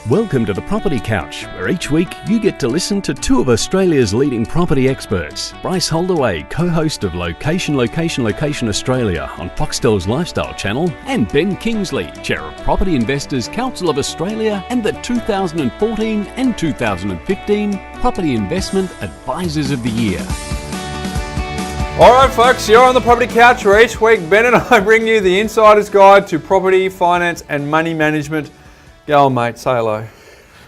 Welcome to the Property Couch, where each week you get to listen to two of Australia's leading property experts. Bryce Holdaway, co-host of Location Australia on Foxtel's Lifestyle Channel, and Ben Kingsley, chair of Property Investors Council of Australia and the 2014 and 2015 Property Investment Advisors of the Year. All right, folks, you're on the Property Couch, where each week Ben and I bring you the insider's guide to property, finance and money management. Go on, mate, say hello.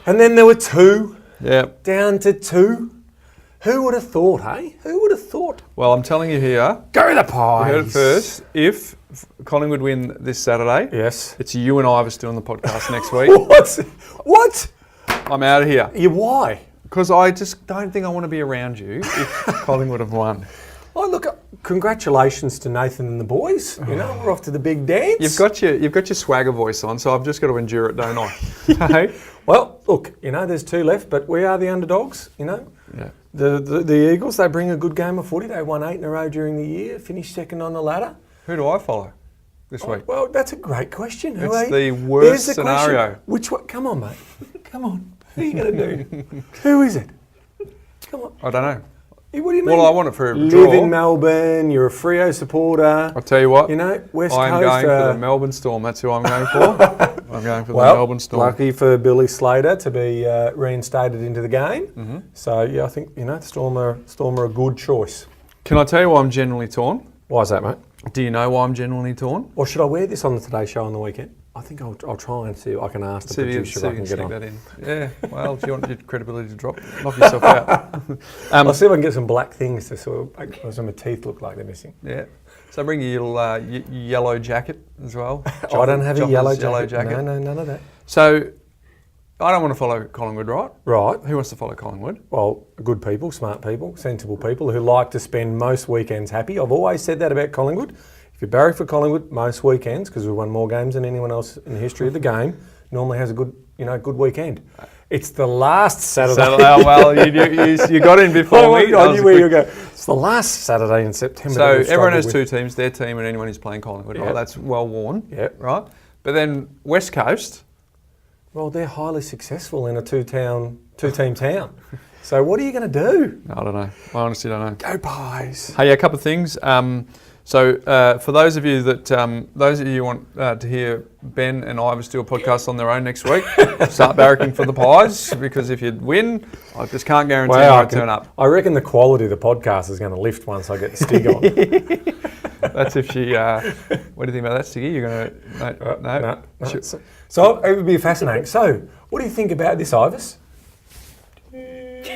And then there were two. Yep. Down to two. Who would have thought, hey? Who would have thought? Well, I'm telling you here. Go the Pies. You heard it first. If Collingwood win this Saturday, yes, it's you and Ivers doing the podcast next week. What? I'm out of here. Why? Because I just don't think I want to be around you if Collingwood have won. Oh, look, congratulations to Nathan and the boys. You know, we're off to the big dance. You've got your swagger voice on, so I've just got to endure it, don't I? Hey? Well, look, you know, there's two left, but we are the underdogs, you know. Yeah. The Eagles, they bring a good game of footy. They won 8 in a row during the year, finished second on the ladder. Who do I follow this week? Well, that's a great question. It's the worst scenario. Question. Which one? Come on, mate. Come on. Who are you going to do? Who is it? Come on. I don't know. What do you mean? Well, I want it for a draw. Live in Melbourne, you're a Freo supporter. I'll tell you what. You know, West Coast. I'm going for the Melbourne Storm. That's who I'm going for. I'm going for the Melbourne Storm. Lucky for Billy Slater to be reinstated into the game. Mm-hmm. So, yeah, I think, you know, Storm are a good choice. Can I tell you why I'm generally torn? Why is that, mate? Do you know why I'm generally torn? Or should I wear this on the Today Show on the weekend? I think I'll try and see if I can ask the producer if I can get on. That in. Yeah, well, do you want your credibility to drop? Knock yourself out. I'll see if I can get some black things to sort of make some of my teeth look like they're missing. Yeah. So bring your little yellow jacket as well. I don't have a yellow jacket. No, none of that. So I don't want to follow Collingwood, right? Right. Who wants to follow Collingwood? Well, good people, smart people, sensible people who like to spend most weekends happy. I've always said that about Collingwood. If you barrack for Collingwood most weekends, because we've won more games than anyone else in the history of the game, normally has a good weekend. It's the last Saturday. Well, you got in before me. I knew where you were going. It's the last Saturday in September. So everyone has two teams, their team and anyone who's playing Collingwood. Yep. Right? That's well worn. Yep. Right? But then West Coast. Well, they're highly successful in a two-team town. So what are you going to do? I don't know. I honestly don't know. Go Pies. Hey, a couple of things. So for those of you who want to hear Ben and Ivers do a podcast on their own next week, start barracking for the Pies, because if you win, I just can't guarantee I turn up. I reckon the quality of the podcast is going to lift once I get the Stig on. That's if she. What do you think about that, Stiggy? You're going to no. So it would be fascinating. So what do you think about this, Ivers?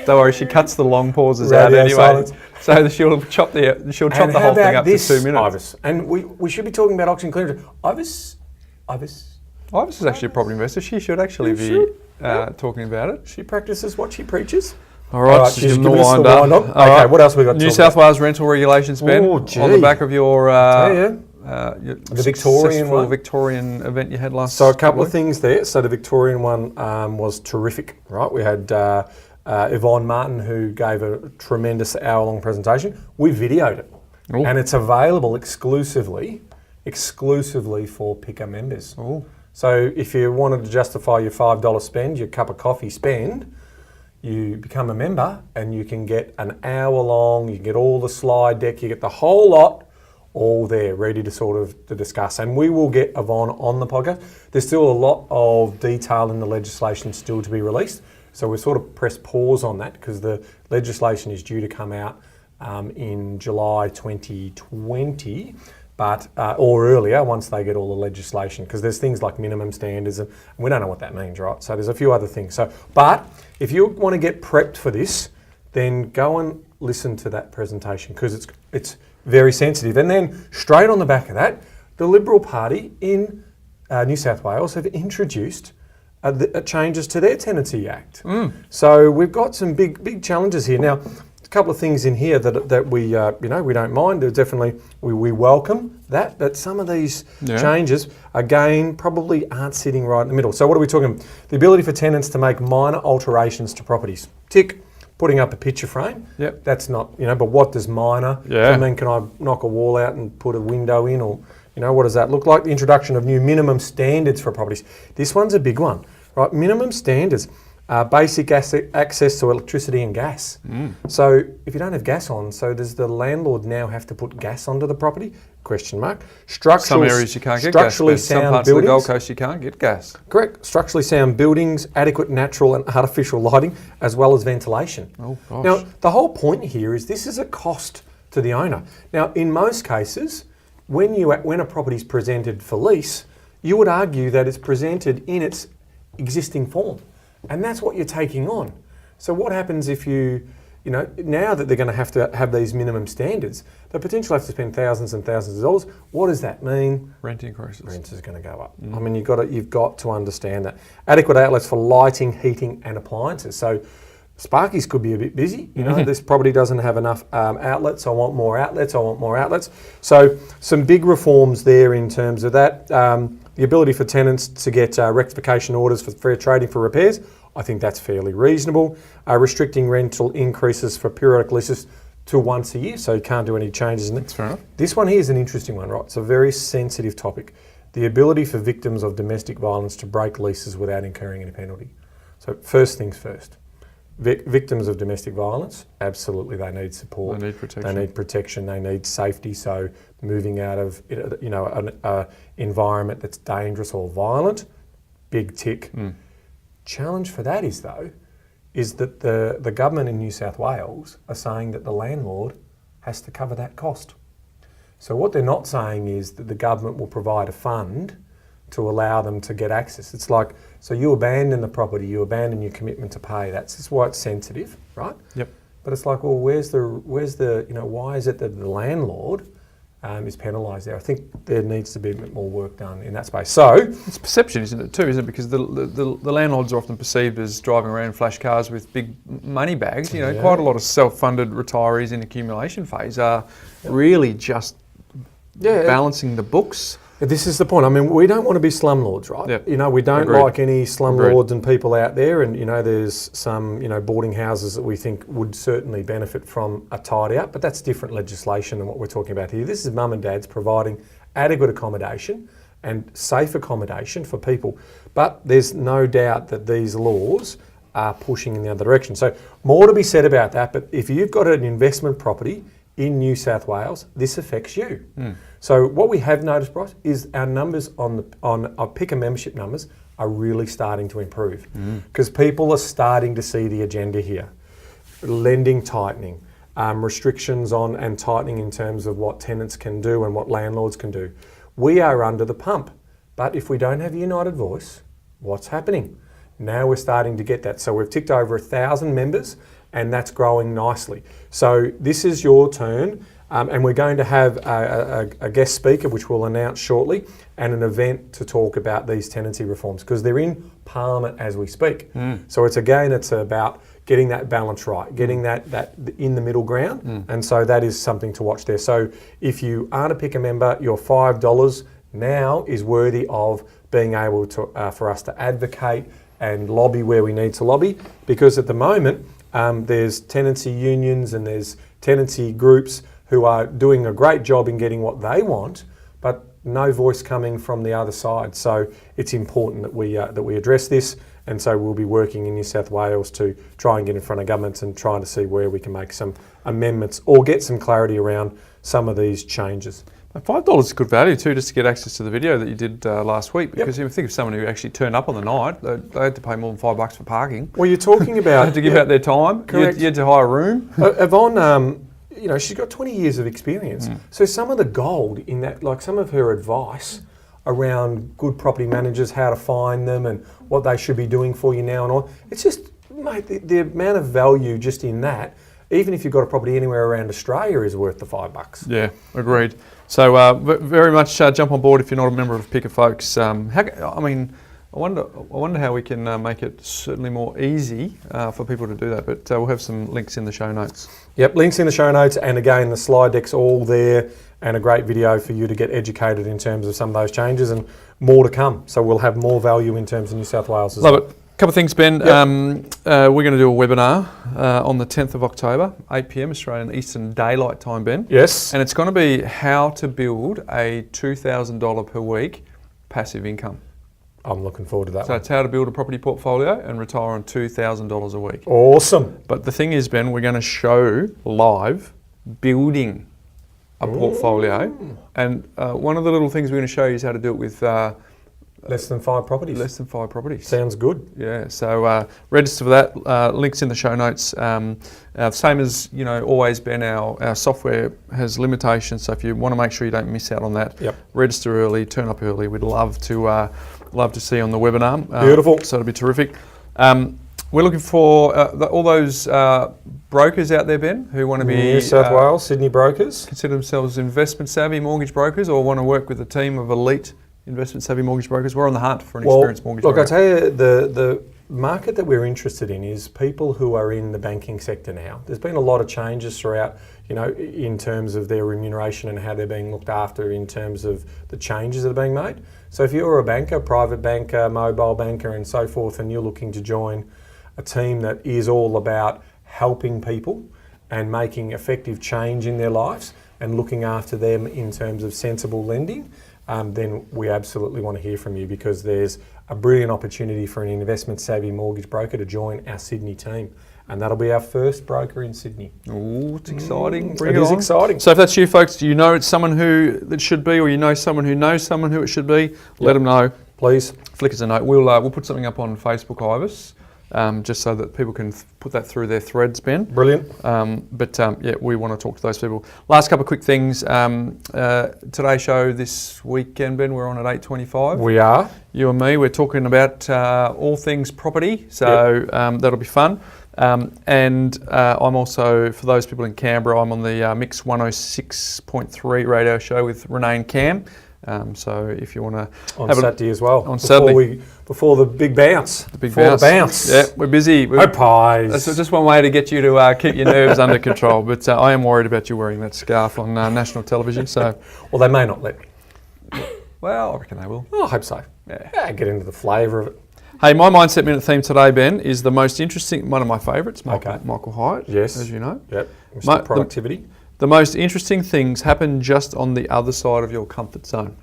Don't worry, she cuts the long pauses out anyway. Silence. So she'll chop the whole thing up to 2 minutes. Ivers? And we should be talking about auction clearance. Ivers is actually a property investor. She should actually be talking about it. She practices what she preaches. All right, she's giving us the wind up. Okay, right. What else we got? New South Wales rental regulations, Ben. Oh, gee. On the back of your the Victorian one. Victorian event you had last. So a couple of things there. So the Victorian one was terrific, right? We had Yvonne Martin, who gave a tremendous hour-long presentation. We videoed it. Ooh. And it's available exclusively for PICA members. Ooh. So if you wanted to justify your $5 spend, your cup of coffee spend, you become a member and you can get an hour-long, you can get all the slide deck, you get the whole lot all there, ready to discuss. And we will get Yvonne on the podcast. There's still a lot of detail in the legislation still to be released. So we sort of pressed pause on that because the legislation is due to come out in July 2020, but or earlier once they get all the legislation, because there's things like minimum standards and we don't know what that means, right? So there's a few other things. So, but if you want to get prepped for this, then go and listen to that presentation because it's very sensitive. And then straight on the back of that, the Liberal Party in New South Wales have introduced changes to their Tenancy Act. So we've got some big challenges here. Now, a couple of things in here that we we don't mind. Definitely we welcome that, but some of these changes again probably aren't sitting right in the middle. So what are we talking about? The ability for tenants to make minor alterations to properties. Tick. Putting up a picture frame. Yep. That's not, but what does minor? Yeah. I mean, can I knock a wall out and put a window in, or what does that look like? The introduction of new minimum standards for properties. This one's a big one. right? Minimum standards. Basic access to electricity and gas. So if you don't have gas on, so does the landlord now have to put gas onto the property? Question mark. Some areas you can't get gas. Structurally Some sound parts buildings. of the Gold Coast you can't get gas. Correct. Structurally sound buildings, adequate natural and artificial lighting, as well as ventilation. Oh gosh. Now, the whole point here is this is a cost to the owner. Now, in most cases, when a property is presented for lease, you would argue that it's presented in its existing form. And that's what you're taking on. So what happens if now that they're going to have these minimum standards, they potentially have to spend thousands and thousands of dollars. What does that mean? Rent increases. Rent is going to go up. I mean, you've got to understand that. Adequate outlets for lighting, heating and appliances. So Sparkies could be a bit busy. This property doesn't have enough outlets. I want more outlets. So some big reforms there in terms of that. The ability for tenants to get rectification orders for fair trading for repairs, I think that's fairly reasonable. Restricting rental increases for periodic leases to once a year, so you can't do any changes in it. That's fair enough. This one here is an interesting one, right? It's a very sensitive topic. The ability for victims of domestic violence to break leases without incurring any penalty. So first things first. Victims of domestic violence, absolutely, they need support. They need protection. They need protection. They need safety. So moving out of an environment that's dangerous or violent, big tick. Challenge for that is that the government in New South Wales are saying that the landlord has to cover that cost. So what they're not saying is that the government will provide a fund to allow them to get access. It's like, so you abandon the property, you abandon your commitment to pay. That's why it's sensitive, right? Yep. But it's like, well, why is it that the landlord is penalised there? I think there needs to be a bit more work done in that space. So it's perception, isn't it, too, isn't it? Because the landlords are often perceived as driving around in flash cars with big money bags. Quite a lot of self-funded retirees in accumulation phase are really just balancing the books. This is the point. I mean, we don't want to be slumlords, right? Yep. We don't Agreed. like any slumlords and people out there. And, there's some, boarding houses that we think would certainly benefit from a tidy up, but that's different legislation than what we're talking about here. This is mum and dads providing adequate accommodation and safe accommodation for people. But there's no doubt that these laws are pushing in the other direction. So more to be said about that, but if you've got an investment property in New South Wales, this affects you. So what we have noticed, Bryce, is our numbers on our PICA membership numbers are really starting to improve because people are starting to see the agenda here. Lending tightening, restrictions on and tightening in terms of what tenants can do and what landlords can do. We are under the pump, but if we don't have a united voice, what's happening? Now we're starting to get that. So we've ticked over 1,000 members and that's growing nicely. So this is your turn. And we're going to have a guest speaker, which we'll announce shortly, and an event to talk about these tenancy reforms because they're in Parliament as we speak. So it's about getting that balance right, getting that in the middle ground, and so that is something to watch there. So if you aren't a PICA member, your $5 now is worthy of being able to for us to advocate and lobby where we need to lobby, because at the moment there's tenancy unions and there's tenancy groups who are doing a great job in getting what they want, but no voice coming from the other side. So it's important that we address this, and so we'll be working in New South Wales to try and get in front of governments and trying to see where we can make some amendments or get some clarity around some of these changes. $5 is good value too, just to get access to the video that you did last week. Because you think of someone who actually turned up on the night, they had to pay more than $5 for parking. Well, you're talking about they had to give out their time. Correct. You had to hire a room. Yvonne, she's got 20 years of experience. So some of the gold in that, like some of her advice around good property managers, how to find them and what they should be doing for you now and on. It's just, mate, the amount of value just in that, even if you've got a property anywhere around Australia, is worth the $5. Yeah, agreed. So very much jump on board if you're not a member of PICA, folks. I wonder how we can make it certainly more easy for people to do that, but we'll have some links in the show notes. Yep, links in the show notes, and again, the slide deck's all there, and a great video for you to get educated in terms of some of those changes, and more to come. So we'll have more value in terms of New South Wales as well. Love it. Couple of things, Ben. Yep. We're going to do a webinar on the 10th of October, 8 p.m. Australian Eastern Daylight Time, Ben. Yes. And it's going to be how to build a $2,000 per week passive income. I'm looking forward to that So one. it's how to build a property portfolio and retire on $2,000 a week. Awesome. But the thing is, Ben, we're going to show live building a portfolio. And one of the little things we're going to show you is how to do it with Less than 5 properties. less than 5 properties. Sounds good. Yeah, so register for that. Links in the show notes. Same as always, Ben. Our software has limitations, so if you want to make sure you don't miss out on that, register early, turn up early. We'd love to see you on the webinar. Beautiful. So it'll be terrific. We're looking for all those brokers out there, Ben, who want to be New South Wales, Sydney brokers. consider themselves investment savvy mortgage brokers, or want to work with a team of elite investment savvy mortgage brokers. We're on the hunt for an experienced mortgage broker. Look, I tell you, the market that we're interested in is people who are in the banking sector now. There's been a lot of changes throughout, in terms of their remuneration and how they're being looked after in terms of the changes that are being made. So if you're a banker, private banker, mobile banker and so forth, and you're looking to join a team that is all about helping people and making effective change in their lives and looking after them in terms of sensible lending, then we absolutely want to hear from you, because there's a brilliant opportunity for an investment savvy mortgage broker to join our Sydney team. And that'll be our first broker in Sydney. Oh, it's exciting. It is exciting. So if that's you folks, do you know it's someone who that should be, or you know someone who knows someone who it should be, let them know. Please. Flick us a note. We'll put something up on Facebook, Ivis, just so that people can put that through their threads, Ben. Brilliant. But we want to talk to those people. Last couple of quick things. Today's show this weekend, Ben, we're on at 8:25. We are. You and me, we're talking about all things property, so that'll be fun. And I'm also, for those people in Canberra, I'm on the Mix 106.3 radio show with Renee and Cam. So if you want to on Saturday as well. On Saturday. Before the big bounce. The big bounce. Yeah, we're busy. Oh, pies. That's just one way to get you to keep your nerves under control. But I am worried about you wearing that scarf on national television. So, well, they may not let me. Well, I reckon they will. Oh, I hope so. Yeah, get into the flavour of it. Hey, my Mindset Minute theme today, Ben, is the most interesting, one of my favourites, Michael Hyatt, yes, as you know. Yep, Mr. Productivity. The most interesting things happen just on the other side of your comfort zone.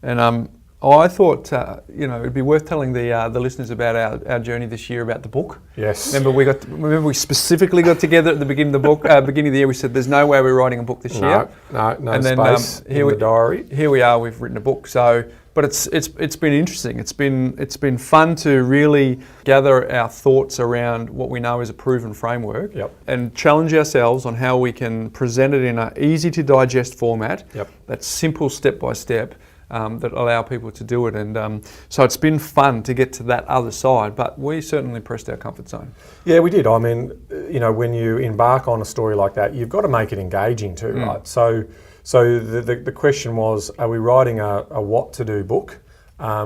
And I thought, it'd be worth telling the listeners about our journey this year about the book. Yes. Remember we specifically got together at the beginning of the book, beginning of the year. We said there's no way we're writing a book this year. No and space then, in the diary. Here we are. We've written a book. So, but it's been interesting. It's been fun to really gather our thoughts around what we know is a proven framework, and challenge ourselves on how we can present it in an easy to digest format. That's simple, step by step. That allow people to do it, and so it's been fun to get to that other side, but we certainly pressed our comfort zone. Yeah, we did. I mean, when you embark on a story like that, you've got to make it engaging too, right? So the question was, are we writing a what to do book,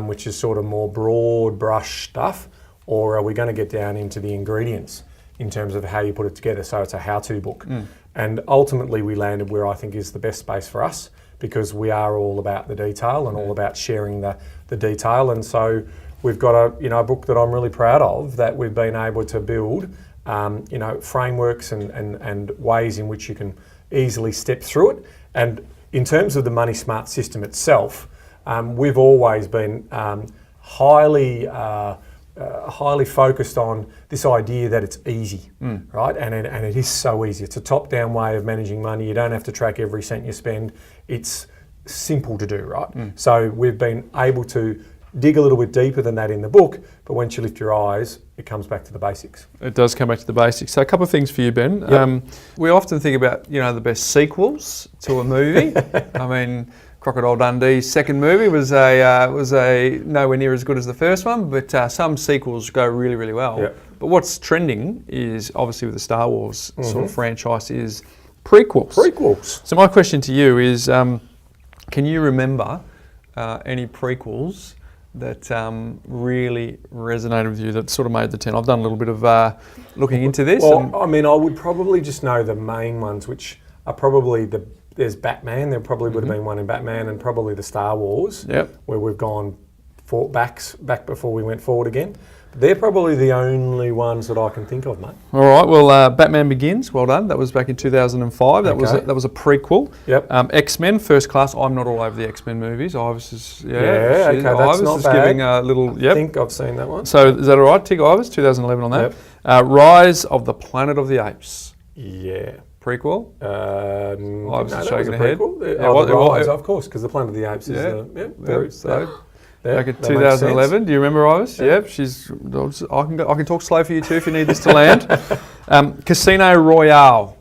which is sort of more broad brush stuff, or are we going to get down into the ingredients in terms of how you put it together? So it's a how-to book. And ultimately we landed where I think is the best space for us, because we are all about the detail and all about sharing the detail. And so we've got a book that I'm really proud of, that we've been able to build, frameworks and ways in which you can easily step through it. And in terms of the Money Smart system itself, we've always been highly focused on this idea that it's easy, right? And it is so easy. It's a top-down way of managing money. You don't have to track every cent you spend. It's simple to do, right? So we've been able to dig a little bit deeper than that in the book, but once you lift your eyes, it comes back to the basics. It does come back to the basics. So a couple of things for you, Ben. We often think about, the best sequels to a movie. I mean, Crocodile Dundee's second movie was a nowhere near as good as the first one, but some sequels go really, really well. But what's trending is, obviously with the Star Wars sort of franchise, is prequels. So my question to you is, can you remember any prequels that really resonated with you, that sort of made the 10? I've done a little bit of looking into this. Well, I mean, I would probably just know the main ones, which are probably there's Batman. There probably would have been one in Batman, and probably the Star Wars, where we've gone back before we went forward again. They're probably the only ones that I can think of, mate. All right. Well, Batman Begins. Well done. That was back in 2005. That Okay. was a prequel. Yep. X-Men First Class. I'm not all over the X-Men movies. Ivis is. Okay, that's Ivis not is bad. giving a little. Yep. I think I've seen that one. So is that all right? Tick Ivis. 2011 on that. Yep. Rise of the Planet of the Apes. Yeah. Prequel. Ivis is shaking her head. Yeah, Rise, of course, because the Planet of the Apes is. Back in 2011. Do you remember Iris? Yeah. Yep. I can talk slow for you too if you need this to land. Casino Royale.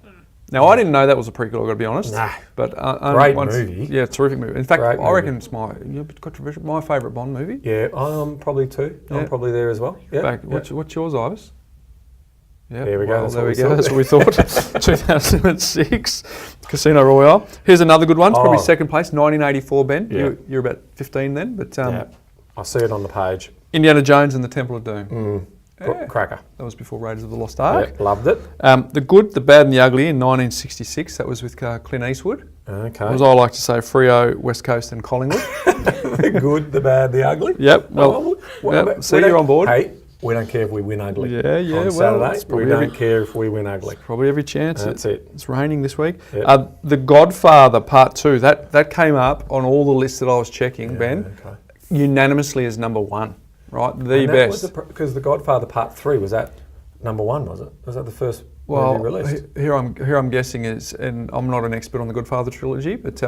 Now I didn't know that was a prequel. I've got to be honest. Nah. But Great movie. Yeah, terrific movie. In fact, Great I reckon movie. it's my favourite Bond movie. Yeah, probably too. Yeah. I'm probably there as well. Yeah. What's yours, Iris? Yeah, There we go. There we go. That's what we thought. 2006, Casino Royale. Here's another good one. It's probably second place. 1984. Ben, Yeah. you're about 15 then, but I see it on the page. Indiana Jones and the Temple of Doom. Cracker. That was before Raiders of the Lost Ark. Yeah, loved it. The Good, the Bad and the Ugly in 1966. That was with Clint Eastwood. Okay. As I like to say, Freo, West Coast and Collingwood. The good, the bad, the ugly. Yep. Well, see, you're on board. Hey, we don't care if we win ugly. Yeah. On Well, Saturday, it's we don't care if we win ugly. probably every chance. That's it. It's raining this week. Yep. The Godfather Part 2. That came up on all the lists that I was checking, Ben, Okay. unanimously as number one. Right, the best. Because the Godfather Part 3 was that number one, was it? Was that the first movie released? Here I'm guessing is, and I'm not an expert on the Godfather trilogy, but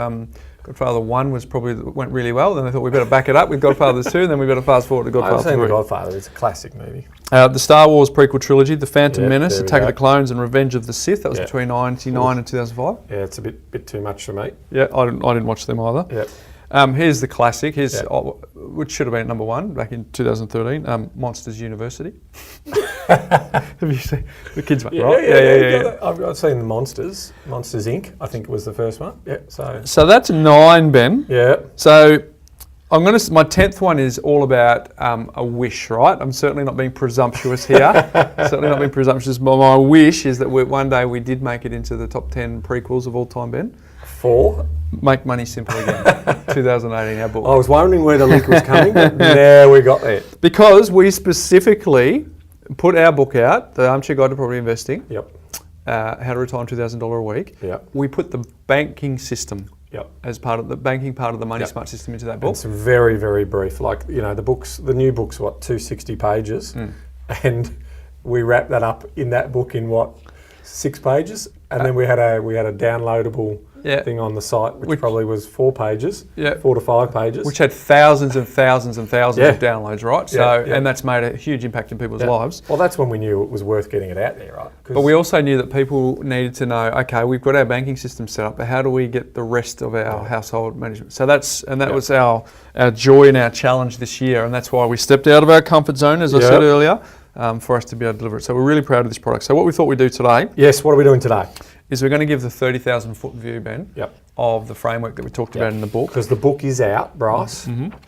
Godfather 1 went really well. Then they thought we better back it up with Godfather 2, and then we better fast forward to Godfather I've seen 3. The Godfather. It's a classic movie. The Star Wars prequel trilogy, The Phantom Yep, Menace, there we Attack of go. the Clones, and Revenge of the Sith. That was Yep. between 1999 and 2005. Yeah, it's a bit too much for me. Yeah, I didn't watch them either. Yep. Here's the classic. Here's Yep. which should have been number one back in 2013. Monsters University. Have you seen the kids one? Right? Yeah. I've seen the Monsters Inc. I think it was the first one. Yeah. So that's 9, Ben. Yeah. So my 10th one is all about a wish, right? I'm certainly not being presumptuous here. Certainly not being presumptuous. But my wish is that one day we did make it into the top 10 prequels of all time, Ben. 4. Make Money Simple Again. 2018, our book. I was wondering where the link was coming, but now we got there. Because we specifically put our book out, The Armchair Guide to Property Investing. Yep. How to Retire on $2,000 a week. Yep. We put the banking system Yep. as part of the banking part of the Money Yep. Smart system into that book. It's very, very brief. Like, the new book's 260 pages, and we wrapped that up in that book in 6 pages, and then we had a downloadable thing on the site, which probably was 4 pages, 4 to 5 pages, which had thousands and thousands and thousands of downloads, right? So, Yeah. and that's made a huge impact in people's lives. Well, that's when we knew it was worth getting it out there, right? But we also knew that people needed to know, okay, we've got our banking system set up, but how do we get the rest of our household management? So that was our joy and our challenge this year, and that's why we stepped out of our comfort zone, as I said earlier, for us to be able to deliver it. So we're really proud of this product. So what we thought we'd do today Yes, what are we doing today? is we're going to give the 30,000 foot view, Ben, of the framework that we talked about in the book. Because the book is out, Bryce,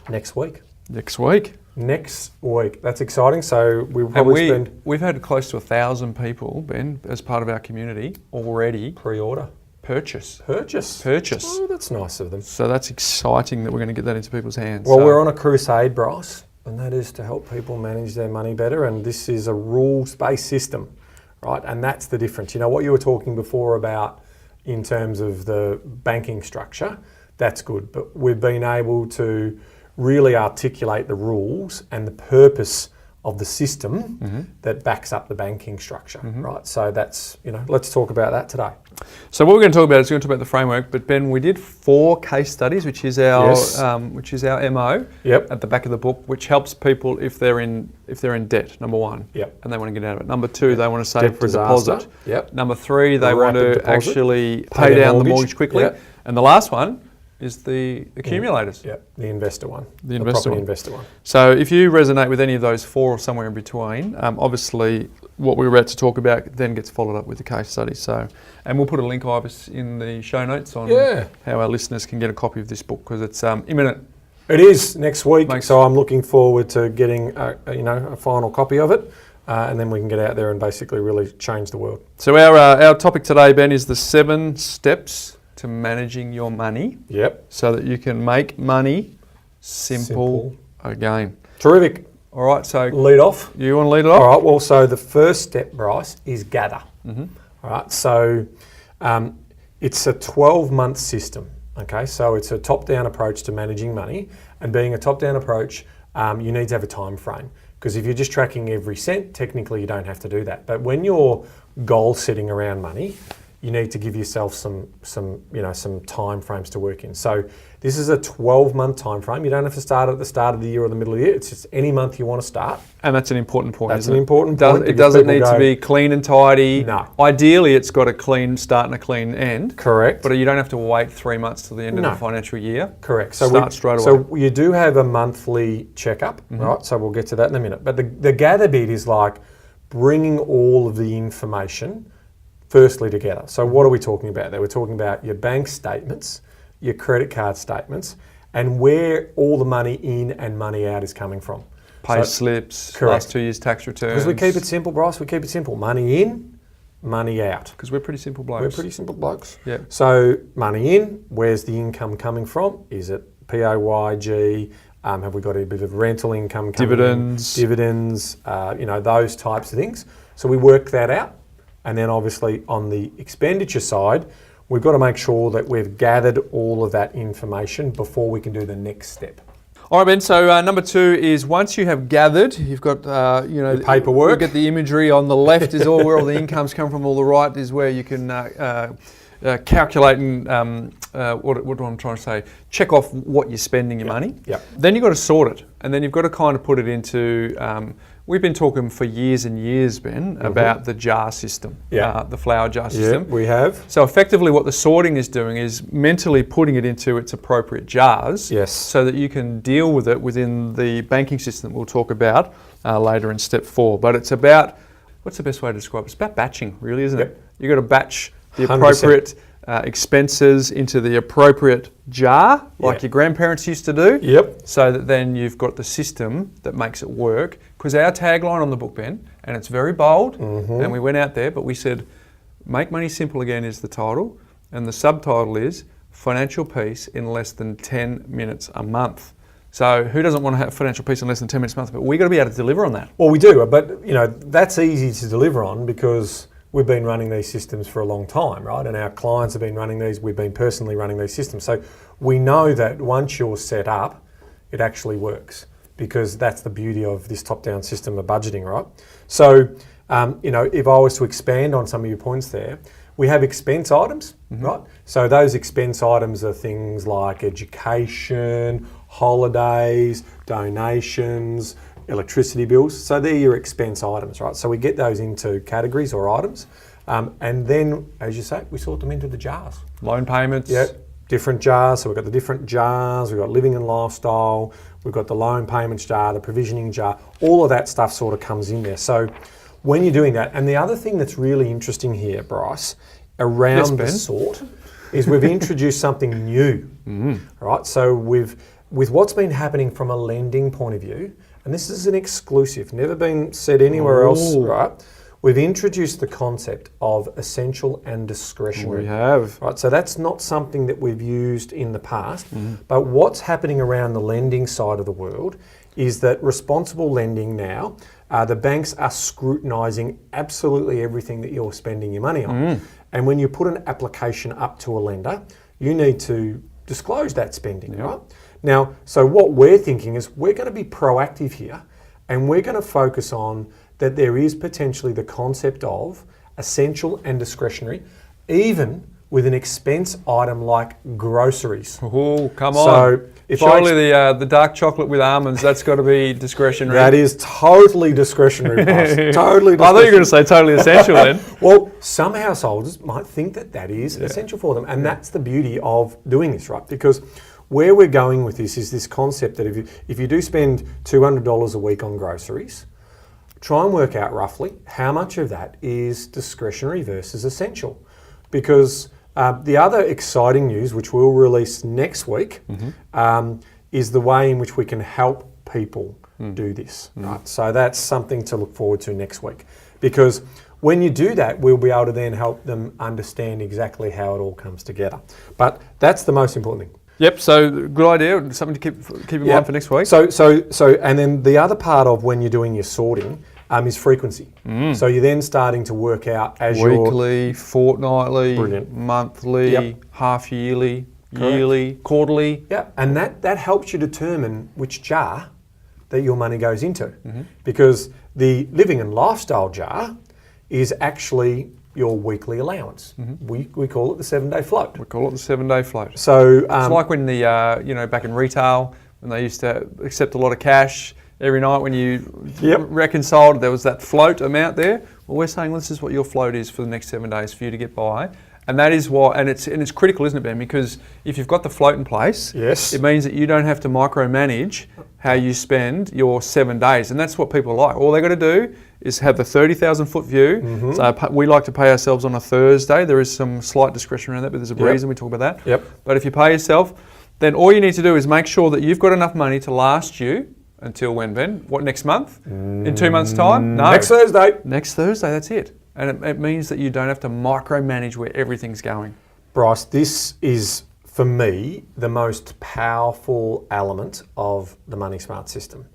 next week. Next week. Next week. That's exciting. So we'll probably we've had close to 1,000 people, Ben, as part of our community already pre-order. Purchase. Oh, that's nice of them. So that's exciting that we're going to get that into people's hands. Well, we're on a crusade, Bryce, and that is to help people manage their money better. And this is a rules-based system, right? And that's the difference. You know, what you were talking before about in terms of the banking structure, that's good. But we've been able to really articulate the rules and the purpose of the system that backs up the banking structure, right? So that's, let's talk about that today. So what we're going to talk about is we're going to talk about the framework, but Ben, we did 4 case studies, which is our MO at the back of the book, which helps people if they're in debt, number 1, and they want to get out of it. Number 2, they want to save for a deposit. Number 3, they want to actually pay down the mortgage quickly. And the last one is the accumulators. The investor one. The property investor one. So if you resonate with any of those 4 or somewhere in between, obviously what we're about to talk about then gets followed up with the case study. So, and we'll put a link, Ivis, in the show notes on how our listeners can get a copy of this book, because it's imminent. It is next week, so I'm looking forward to getting a final copy of it, and then we can get out there and basically really change the world. So our topic today, Ben, is the 7 steps to managing your money. So that you can make money simple again. Terrific. All right, so Lead off. you want to lead it off? All right, well, so the first step, Bryce, is gather. All right, so it's a 12-month system, okay? So it's a top-down approach to managing money, and being a top-down approach, you need to have a time frame, because if you're just tracking every cent, technically you don't have to do that. But when you're goal setting around money, you need to give yourself some time frames to work in. So this is a 12-month time frame. You don't have to start at the start of the year or the middle of the year. It's just any month you want to start. And that's an important point. That's an important point. It doesn't need to be clean and tidy. No. Ideally, it's got a clean start and a clean end. Correct. But you don't have to wait 3 months till the end of the financial year. Correct. So start straight away. So you do have a monthly checkup, right? So we'll get to that in a minute. But the gather bit is like bringing all of the information firstly together. So what are we talking about there? We're talking about your bank statements, your credit card statements, and where all the money in and money out is coming from. Pay slips, last 2 years tax returns. Because we keep it simple, Bryce, we keep it simple. Money in, money out. Because we're pretty simple blokes. We're pretty simple blokes. Yeah. So money in, where's the income coming from? Is it PAYG? Have we got a bit of rental income coming Dividends. in? Dividends, those types of things. So we work that out. And then obviously on the expenditure side, we've got to make sure that we've gathered all of that information before we can do the next step. All right, Ben. So number 2 is once you have gathered, you've got the paperwork. You get the imagery on the left is where all the incomes come from. All the right is where you can calculate and what I'm trying to say, check off what you're spending your money. Yep. Then you've got to sort it, and then you've got to kind of put it into. We've been talking for years and years, Ben, about the jar system, the flower jar system. Yeah, we have. So effectively what the sorting is doing is mentally putting it into its appropriate jars, Yes. so that you can deal with it within the banking system that we'll talk about later in step 4. But it's about, what's the best way to describe it? It's about batching, really, isn't it? You've got to batch the 100%. appropriate expenses into the appropriate jar, like your grandparents used to do. Yep. So that then you've got the system that makes it work. Because our tagline on the book, Ben, and it's very bold, and we went out there, but we said, Make Money Simple Again is the title, and the subtitle is Financial Peace in Less Than 10 Minutes a Month. So who doesn't want to have financial peace in less than 10 minutes a month? But we've got to be able to deliver on that. Well, we do, but that's easy to deliver on because we've been running these systems for a long time, right? And our clients have been running these, we've been personally running these systems. So we know that once you're set up, it actually works, because that's the beauty of this top-down system of budgeting, right? So, if I was to expand on some of your points there, we have expense items, right? So those expense items are things like education, holidays, donations, electricity bills. So they're your expense items, right? So we get those into categories or items. And then, as you say, we sort them into the jars. Loan payments. Yeah, different jars. So we've got the different jars. We've got living and lifestyle. We've got the loan payments jar, the provisioning jar. All of that stuff sort of comes in there. So when you're doing that, and the other thing that's really interesting here, Bryce, around the sort, is we've introduced something new, right? So with what's been happening from a lending point of view, and this is an exclusive, never been said anywhere else, right? We've introduced the concept of essential and discretionary. We have. Right, so that's not something that we've used in the past, but what's happening around the lending side of the world is that responsible lending now, the banks are scrutinising absolutely everything that you're spending your money on. And when you put an application up to a lender, you need to disclose that spending, right? Now, so what we're thinking is we're going to be proactive here, and we're going to focus on that there is potentially the concept of essential and discretionary, even with an expense item like groceries. Oh, come So on. if Surely the dark chocolate with almonds, that's got to be discretionary. That is totally discretionary, boss. Totally discretionary. I thought you were going to say totally essential then. Well, some householders might think that that is essential for them, and that's the beauty of doing this, right? Because where we're going with this is this concept that if you do spend $200 a week on groceries, try and work out roughly how much of that is discretionary versus essential. Because the other exciting news, which we'll release next week, is the way in which we can help people do this. Right? So that's something to look forward to next week. Because when you do that, we'll be able to then help them understand exactly how it all comes together. But that's the most important thing. Yep. So good idea. Something to keep in mind for next week. So, and then the other part of when you're doing your sorting is frequency. So you're then starting to work out as weekly, fortnightly, Brilliant. monthly, half yearly, yearly, quarterly. Yeah, and that helps you determine which jar that your money goes into, because the living and lifestyle jar is actually your weekly allowance. We call it the 7-day float. We call it the 7-day float. So it's like when the back in retail when they used to accept a lot of cash every night when you reconciled, there was that float amount there. Well, we're saying this is what your float is for the next 7 days for you to get by. And that is why, and it's critical, isn't it, Ben? Because if you've got the float in place, it means that you don't have to micromanage how you spend your 7 days. And that's what people like. All they got to do is have the 30,000 foot view. So we like to pay ourselves on a Thursday. There is some slight discretion around that, but there's a reason we talk about that. But if you pay yourself, then all you need to do is make sure that you've got enough money to last you until when, Ben? What, next month? In 2 months' time? No. Next Thursday. Next Thursday, that's it. And it means that you don't have to micromanage where everything's going. Bryce, this is, for me, the most powerful element of the Money Smart system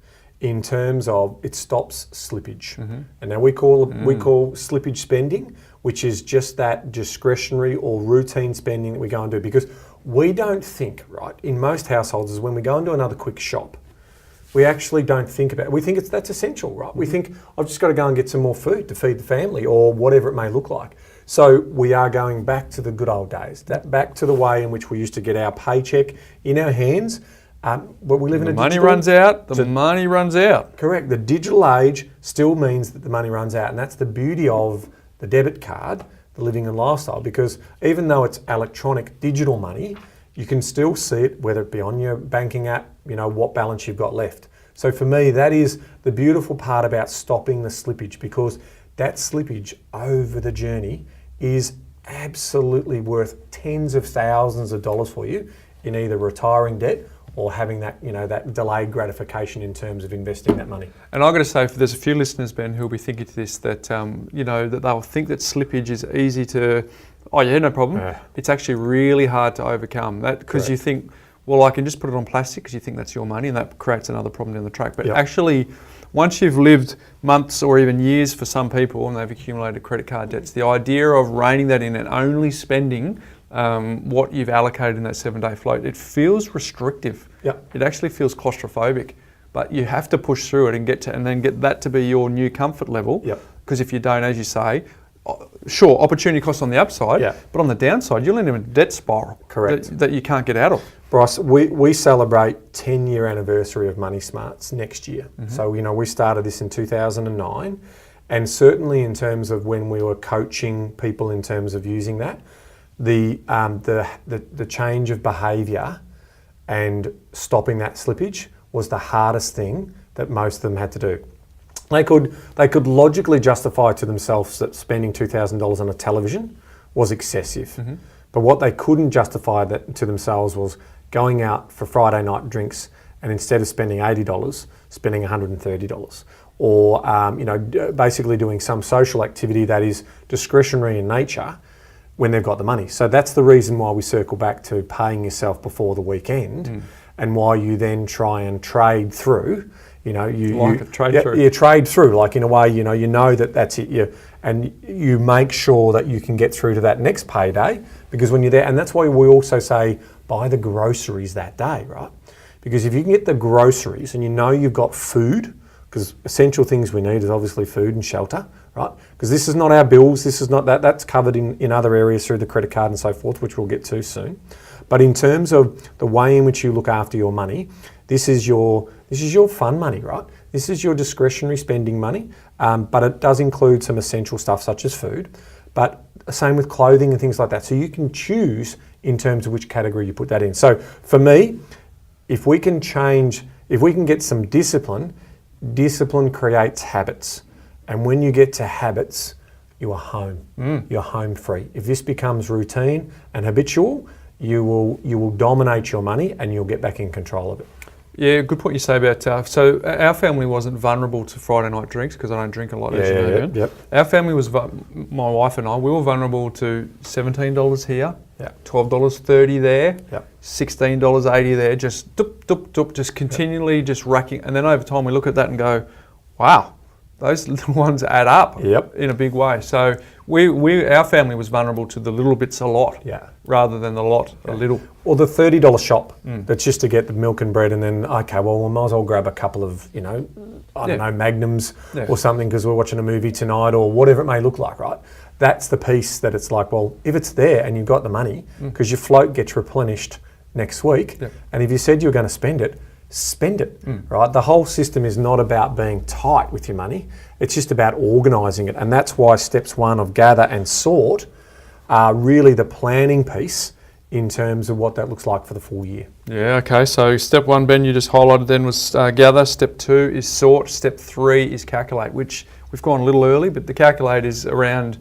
in terms of it stops slippage. And now we call slippage spending, which is just that discretionary or routine spending that we go and do. Because we don't think, right, in most households is when we go and do another quick shop, we actually don't think about it. We think that's essential, right? We think, I've just got to go and get some more food to feed the family or whatever it may look like. So we are going back to the good old days, back to the way in which we used to get our paycheck in our hands. But we live in a digital... money runs out, the money runs out. Correct. The digital age still means that the money runs out. And that's the beauty of the debit card, the living and lifestyle, because even though it's electronic digital money, you can still see it, whether it be on your banking app, what balance you've got left. So for me, that is the beautiful part about stopping the slippage, because that slippage over the journey is absolutely worth tens of thousands of dollars for you in either retiring debt or having that, that delayed gratification in terms of investing that money. And I've got to say, there's a few listeners, Ben, who'll be thinking to this, that, that they'll think that slippage is easy to, oh yeah, no problem. Yeah. It's actually really hard to overcome that, because you think, well, I can just put it on plastic because you think that's your money, and that creates another problem down the track. But actually, once you've lived months or even years for some people and they've accumulated credit card debts, the idea of reining that in and only spending what you've allocated in that 7-day float, it feels restrictive. It actually feels claustrophobic. But you have to push through it and then get that to be your new comfort level. Because if you don't, as you say, sure, opportunity costs on the upside, but on the downside, you'll end up in a debt spiral that you can't get out of. Bryce, we celebrate 10-year anniversary of Money Smarts next year. So, we started this in 2009, and certainly in terms of when we were coaching people in terms of using that, the change of behaviour and stopping that slippage was the hardest thing that most of them had to do. They could logically justify to themselves that spending $2,000 on a television was excessive. But what they couldn't justify that to themselves was going out for Friday night drinks and instead of spending $80, spending $130. Or basically doing some social activity that is discretionary in nature when they've got the money. So that's the reason why we circle back to paying yourself before the weekend and why you then try and trade through. You trade through, like in a way, you know that that's it. And you make sure that you can get through to that next payday, because when you're there, and that's why we also say buy the groceries that day, right? Because if you can get the groceries and you've got food, because essential things we need is obviously food and shelter, right? Because this is not our bills, this is not that, that's covered in other areas through the credit card and so forth, which we'll get to soon. But in terms of the way in which you look after your money, this is your fun money, right? This is your discretionary spending money, but it does include some essential stuff such as food, but same with clothing and things like that. So you can choose in terms of which category you put that in. So for me, if we can get some discipline creates habits. And when you get to habits, you are home. You're home free. If this becomes routine and habitual, you will dominate your money and you'll get back in control of it. Yeah, good point you say about, so our family wasn't vulnerable to Friday night drinks because I don't drink a lot, as you know. Our family was, my wife and I, we were vulnerable to $17 here, Yeah. $12.30 there, Yep. $16.80 there, just just continually just racking. And then over time we look at that and go, wow, those little ones add up in a big way. So our family was vulnerable to the little bits a lot rather than the lot a little. Or the $30 shop that's just to get the milk and bread, and then, okay, well, we might as well grab a couple of, I don't know, Magnums or something because we're watching a movie tonight or whatever it may look like, right? That's the piece that it's like, well, if it's there and you've got the money, because your float gets replenished next week, and if you said you were going to spend it, right? The whole system is not about being tight with your money. It's just about organising it. And that's why steps 1 of gather and sort are really the planning piece in terms of what that looks like for the full year. Yeah, okay. So step 1, Ben, you just highlighted then was gather. Step 2 is sort. Step 3 is calculate, which we've gone a little early, but the calculate is around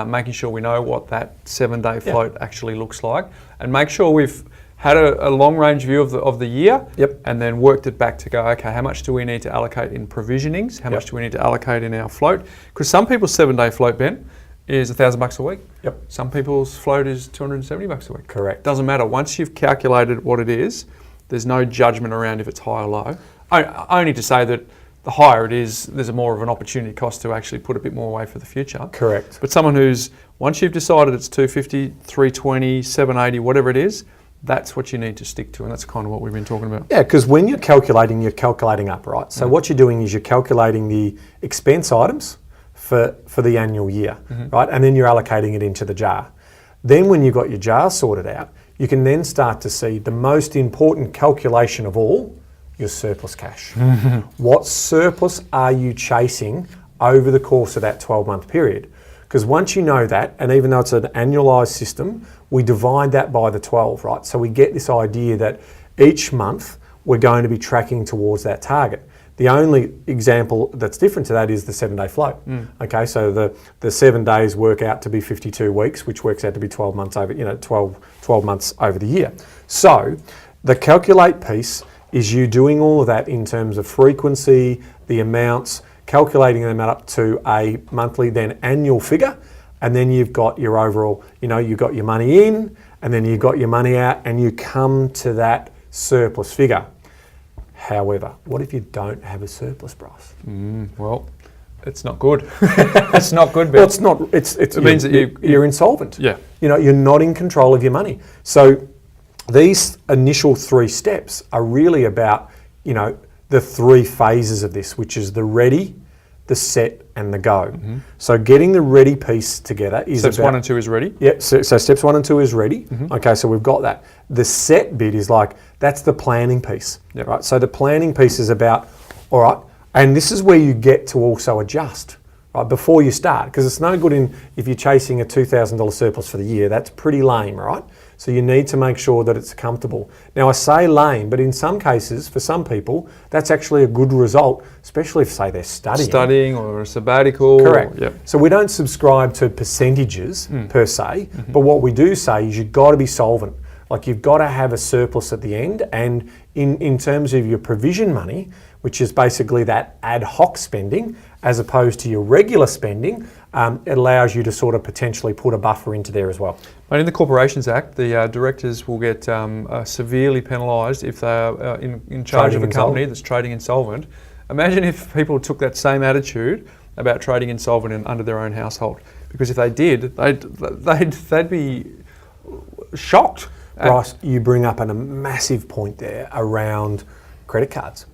making sure we know what that 7-day float actually looks like, and make sure we've had a long range view of the year, and then worked it back to go, okay, how much do we need to allocate in provisionings? How much do we need to allocate in our float? Because some people's 7-day float, Ben, is $1,000 a week. Some people's float is $270 a week. Correct. Doesn't matter. Once you've calculated what it is, there's no judgment around if it's high or low. Only to say that the higher it is, there's more of an opportunity cost to actually put a bit more away for the future. Correct. But someone who's, once you've decided it's 250, 320, 780, whatever it is, that's what you need to stick to, and that's kind of what we've been talking about. Yeah, because when you're calculating up, right? So what you're doing is you're calculating the expense items for the annual year, right? And then you're allocating it into the jar. Then when you've got your jar sorted out, you can then start to see the most important calculation of all, your surplus cash. What surplus are you chasing over the course of that 12-month period? Because once you know that, and even though it's an annualised system, we divide that by the 12, right? So we get this idea that each month we're going to be tracking towards that target. The only example that's different to that is the 7-day float. Okay, so the 7 days work out to be 52 weeks, which works out to be 12 months over, 12 months over the year. So the calculate piece is you doing all of that in terms of frequency, the amounts, calculating them up to a monthly then annual figure, and then you've got your overall, you've got your money in, and then you've got your money out, and you come to that surplus figure. However, what if you don't have a surplus, Bryce? Well, it's not good. It's not good, Ben. Well, it's not. It means that you're insolvent. Yeah. You're not in control of your money. So these initial 3 steps are really about, the 3 phases of this, which is the ready, the set, and the go. So getting the ready piece together is steps 1 and 2 is ready. Yeah. So steps 1 and 2 is ready. Okay. So we've got that. The set bit is that's the planning piece, right? So the planning piece is about, all right, and this is where you get to also adjust, right, before you start, because it's no good if you're chasing a $2,000 surplus for the year. That's pretty lame, right? So you need to make sure that it's comfortable. Now I say lame, but in some cases, for some people, that's actually a good result, especially if, say, they're studying or a sabbatical. Correct. So we don't subscribe to percentages per se, but what we do say is you've got to be solvent. You've got to have a surplus at the end, and in terms of your provision money, which is basically that ad hoc spending, as opposed to your regular spending, it allows you to sort of potentially put a buffer into there as well. But in the Corporations Act, the directors will get severely penalised if they are in charge of a company that's trading insolvent. Imagine if people took that same attitude about trading insolvent and under their own household, because if they did, they'd be shocked. Bryce, you bring up a massive point there around credit cards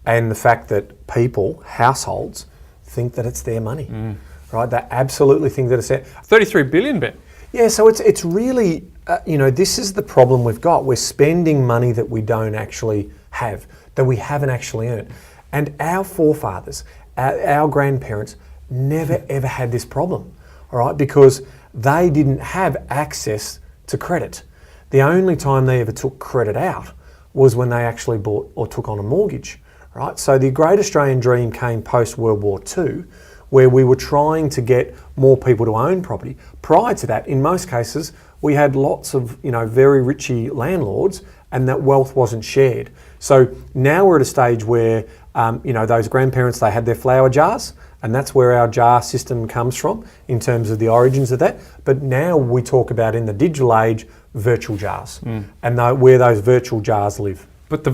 and the fact that people, households, think that it's their money, right? They absolutely think that it's their... 33 billion, Ben. Yeah, so it's really, this is the problem we've got. We're spending money that we don't actually have, that we haven't actually earned. And our forefathers, our grandparents, never ever had this problem, all right? Because they didn't have access to credit. The only time they ever took credit out was when they actually bought or took on a mortgage, right? So the Great Australian Dream came post-World War II, where we were trying to get more people to own property. Prior to that, in most cases, we had lots of, very richy landlords, and that wealth wasn't shared. So now we're at a stage where, those grandparents, they had their flower jars, And that's where our JAR system comes from in terms of the origins of that. But now we talk about, in the digital age, virtual JARs and where those virtual JARs live. But I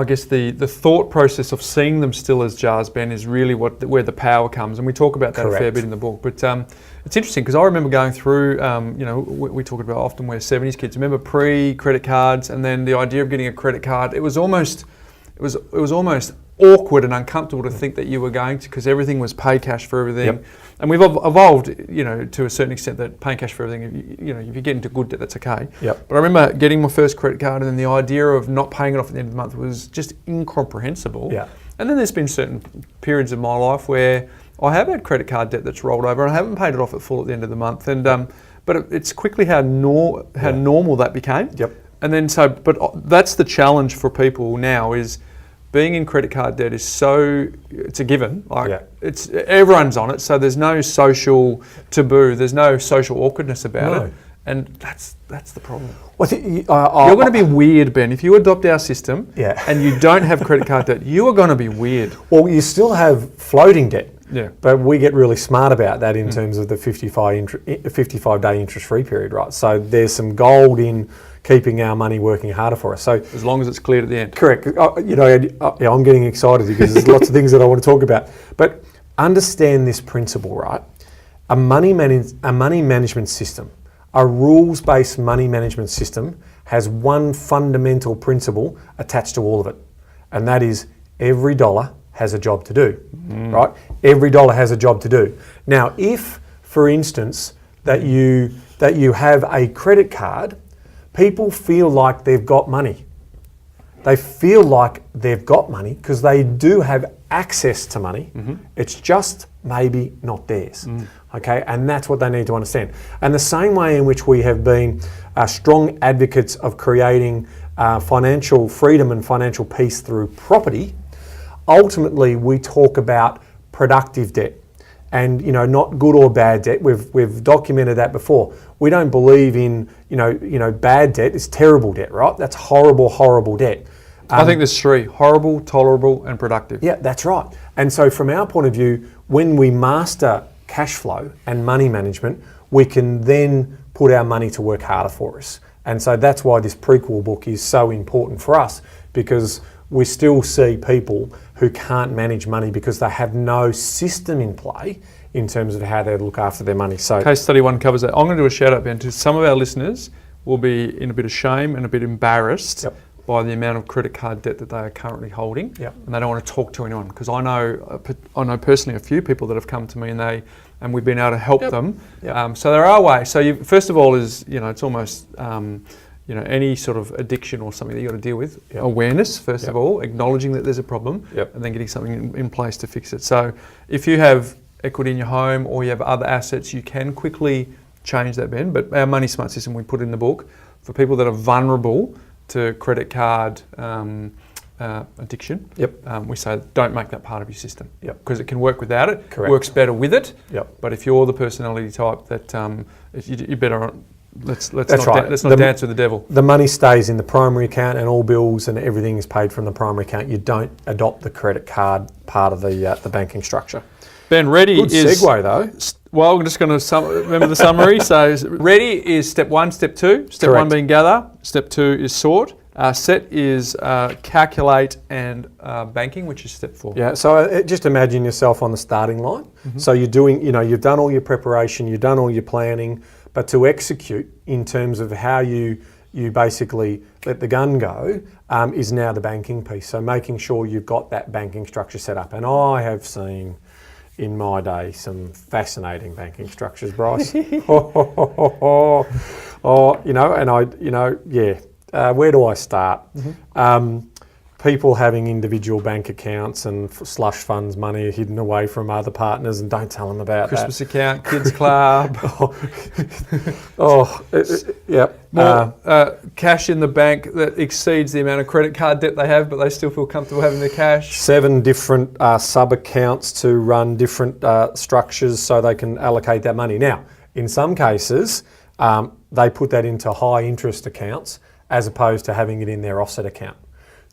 guess the thought process of seeing them still as jars, Ben, is really where the power comes, and we talk about that a fair bit in the book. But it's interesting because I remember going through, we talk about often we're 70s kids. Remember pre-credit cards, and then the idea of getting a credit card. It was almost awkward and uncomfortable to think that you were going to, because everything was pay cash for everything. Yep. And we've evolved, to a certain extent, that paying cash for everything, if you get into good debt, that's okay. Yep. But I remember getting my first credit card, and then the idea of not paying it off at the end of the month was just incomprehensible. Yeah. And then there's been certain periods of my life where I have had credit card debt that's rolled over and I haven't paid it off at full at the end of the month. And but it's quickly how normal that became. Yep. And then that's the challenge for people now, is being in credit card debt is it's a given. Everyone's on it, so there's no social taboo, there's no social awkwardness about it, and that's the problem. Well, you're going to be weird, Ben, if you adopt our system and you don't have credit card debt. You are going to be weird. Well, you still have floating debt. Yeah. But we get really smart about that in terms of the 55-day interest-free period, right? So there's some gold in keeping our money working harder for us. So as long as it's cleared at the end. Correct. I'm getting excited because there's lots of things that I want to talk about. But understand this principle, right? A money management system, a rules-based money management system, has one fundamental principle attached to all of it, and that is every dollar has a job to do, right? Every dollar has a job to do. Now, if, for instance, that you have a credit card, people feel like they've got money. They feel like they've got money because they do have access to money. It's just maybe not theirs. Okay, and that's what they need to understand. And the same way in which we have been strong advocates of creating financial freedom and financial peace through property, ultimately we talk about productive debt. And not good or bad debt. We've documented that before. We don't believe in bad debt. It's terrible debt, right? That's horrible debt. I think there's three: horrible, tolerable, and productive. Yeah, that's right. And so from our point of view, when we master cash flow and money management, we can then put our money to work harder for us. And so that's why this prequel book is so important for us, because we still see people who can't manage money because they have no system in play in terms of how they look after their money. So case study 1 covers that. I'm going to do a shout out, Ben, to some of our listeners will be in a bit of shame and a bit embarrassed by the amount of credit card debt that they are currently holding, and they don't want to talk to anyone, because I know personally a few people that have come to me and we've been able to help them. So there are ways. So first of all is it's almost any sort of addiction or something that you've got to deal with. Awareness, first of all, acknowledging that there's a problem, and then getting something in place to fix it. So if you have equity in your home or you have other assets, you can quickly change that, Ben. But our Money Smart system we put in the book for people that are vulnerable to credit card addiction. We say don't make that part of your system, because it can work without it. Correct. Works better with it. But if you're the personality type that you better. Let's not dance with the devil. The money stays in the primary account, and all bills and everything is paid from the primary account. You don't adopt the credit card part of the banking structure. Ben, ready Good is... segue though. Well, we're just going to remember the summary. So ready is step 1, step 2. Step Correct. 1 being gather. Step 2 is sort. Set is calculate, and banking, which is step 4. Yeah, so just imagine yourself on the starting line. So you're doing, you've done all your preparation, you've done all your planning, but to execute in terms of how you basically let the gun go is now the banking piece. So making sure you've got that banking structure set up. And I have seen in my day some fascinating banking structures, Bryce. Where do I start? People having individual bank accounts and slush funds money hidden away from other partners, and don't tell them about Christmas account, kids club. Cash in the bank that exceeds the amount of credit card debt they have, but they still feel comfortable having the cash. 7 different sub-accounts to run different structures so they can allocate that money. Now, in some cases, they put that into high interest accounts as opposed to having it in their offset account.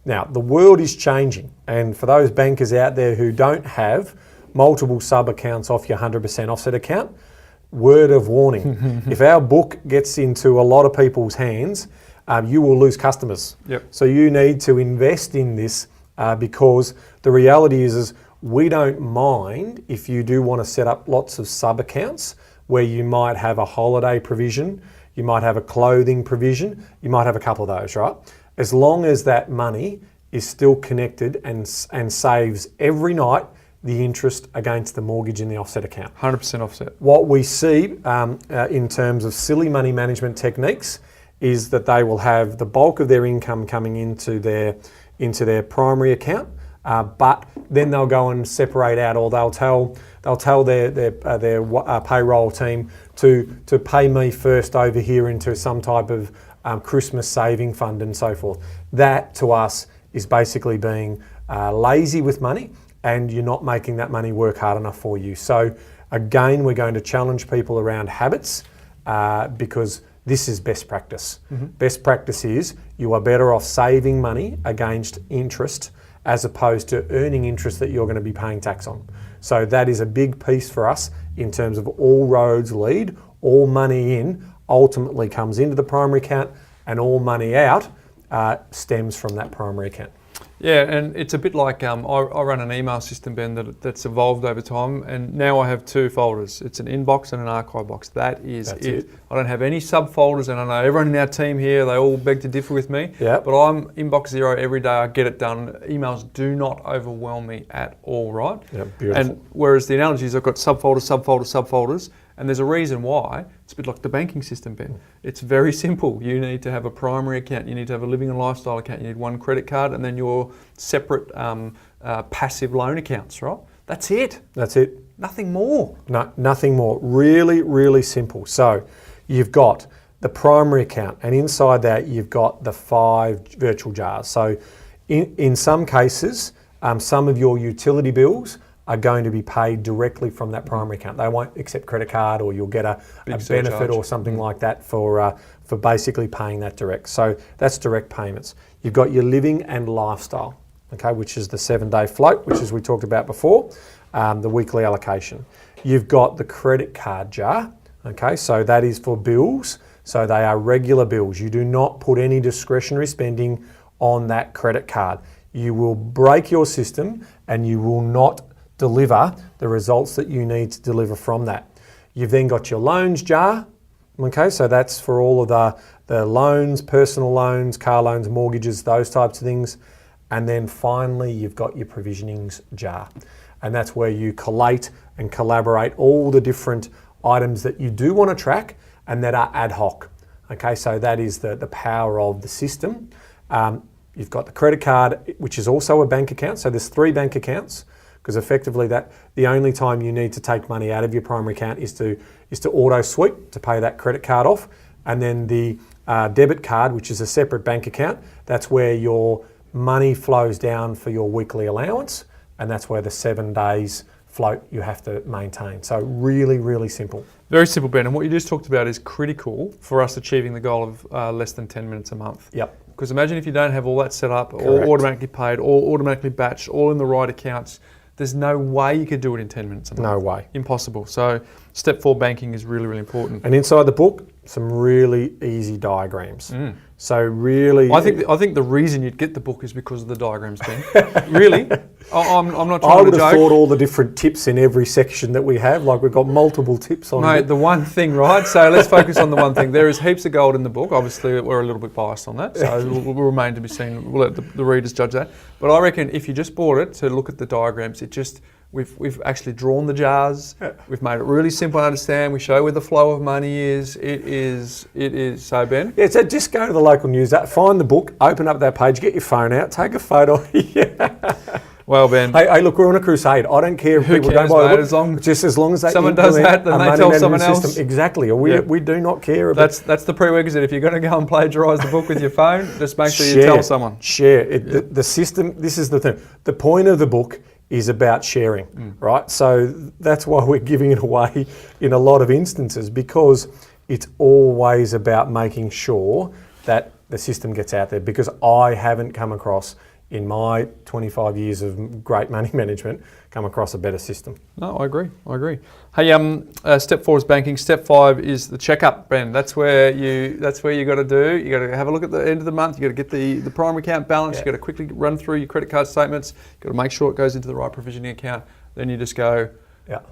Now, the world is changing, and for those bankers out there who don't have multiple sub accounts off your 100% offset account. Word of warning, if our book gets into a lot of people's hands, you will lose customers. Yep. So you need to invest in this because the reality is we don't mind if you do want to set up lots of sub accounts where you might have a holiday provision, you might have a clothing provision, you might have a couple of those, right? As long as that money is still connected and saves every night the interest against the mortgage in the offset account. 100% offset. What we see in terms of silly money management techniques is that they will have the bulk of their income coming into their primary account, but then they'll go and separate out, or they'll tell their payroll team to pay me first over here into some type of Christmas saving fund and so forth. That to us is basically being lazy with money, and you're not making that money work hard enough for you. So again, we're going to challenge people around habits because this is best practice. Best practice is you are better off saving money against interest as opposed to earning interest that you're going to be paying tax on. So that is a big piece for us in terms of all roads lead, all money in ultimately comes into the primary account, and all money out stems from that primary account. Yeah, and it's a bit like I run an email system, Ben, that's evolved over time, and now I have two folders. It's an inbox and an archive box. That's it. I don't have any subfolders, and I know everyone in our team here, they all beg to differ with me. Yep. But I'm inbox zero every day. I get it done. Emails do not overwhelm me at all, right? Yep, beautiful. And whereas the analogy is I've got subfolders, and there's a reason why. It's a bit like the banking system, Ben. It's very simple. You need to have a primary account, you need to have a living and lifestyle account, you need one credit card, and then your separate passive loan accounts, right? That's it. That's it. Nothing more. No, nothing more. Really, really simple. So you've got the primary account, and inside that you've got the 5 virtual jars. So in some cases, some of your utility bills are going to be paid directly from that primary account. They won't accept credit card, or you'll get a benefit or something like that for basically paying that direct. So that's direct payments. You've got your living and lifestyle, okay, which is the 7-day float, which as we talked about before, the weekly allocation. You've got the credit card jar, okay, so that is for bills. So they are regular bills. You do not put any discretionary spending on that credit card. You will break your system and you will not deliver the results that you need to deliver from that. You've then got your loans jar, okay, so that's for all of the loans, personal loans, car loans, mortgages, those types of things. And then finally, you've got your provisionings jar. And that's where you collate and collaborate all the different items that you do want to track and that are ad hoc. Okay, so that is the power of the system. You've got the credit card, which is also a bank account. So there's 3 bank accounts, because effectively that the only time you need to take money out of your primary account is to auto sweep to pay that credit card off. And then the debit card, which is a separate bank account, that's where your money flows down for your weekly allowance, and that's where the 7 days float you have to maintain. So really, really simple. Very simple, Ben. And what you just talked about is critical for us achieving the goal of less than 10 minutes a month. Yep. Because imagine if you don't have all that set up, Correct. all automatically paid, all automatically batched, all in the right accounts. There's no way you could do it in 10 minutes a month. No way. Impossible. So step 4 banking is really, really important. And inside the book, some really easy diagrams. So really, I think the reason you'd get the book is because of the diagrams, Ben. Really? I'm not trying to joke. I would have thought all the different tips in every section that we have, like we've got multiple tips on Mate, it. the one thing, right? So let's focus on the one thing. There is heaps of gold in the book. Obviously, we're a little bit biased on that, so we'll remain to be seen. We'll let the readers judge that. But I reckon if you just bought it to look at the diagrams, we've actually drawn the jars. We've made it really simple to understand. We show where the flow of money is. It is. So, Ben? Yeah, so just go to the local news app, find the book, open up that page, get your phone out, take a photo. Well, Ben. Hey, look, we're on a crusade. I don't care if Who people cares, don't buy mate, the book. Just as long as they someone does that, then they tell someone else. System. Exactly. We do not care about. That's the prerequisite. If you're going to go and plagiarise the book with your phone, just make sure you tell someone. Share. The system, this is the thing. The point of the book is about sharing, right? So that's why we're giving it away in a lot of instances, because it's always about making sure that the system gets out there, because I haven't come across in my 25 years of great money management, come across a better system. No, I agree. Hey, step 4 is banking. Step 5 is the checkup, Ben. That's where you got to do. You got to have a look at the end of the month. You got to get the primary account balance. You got to quickly run through your credit card statements. You got to make sure it goes into the right provisioning account. Then you just go,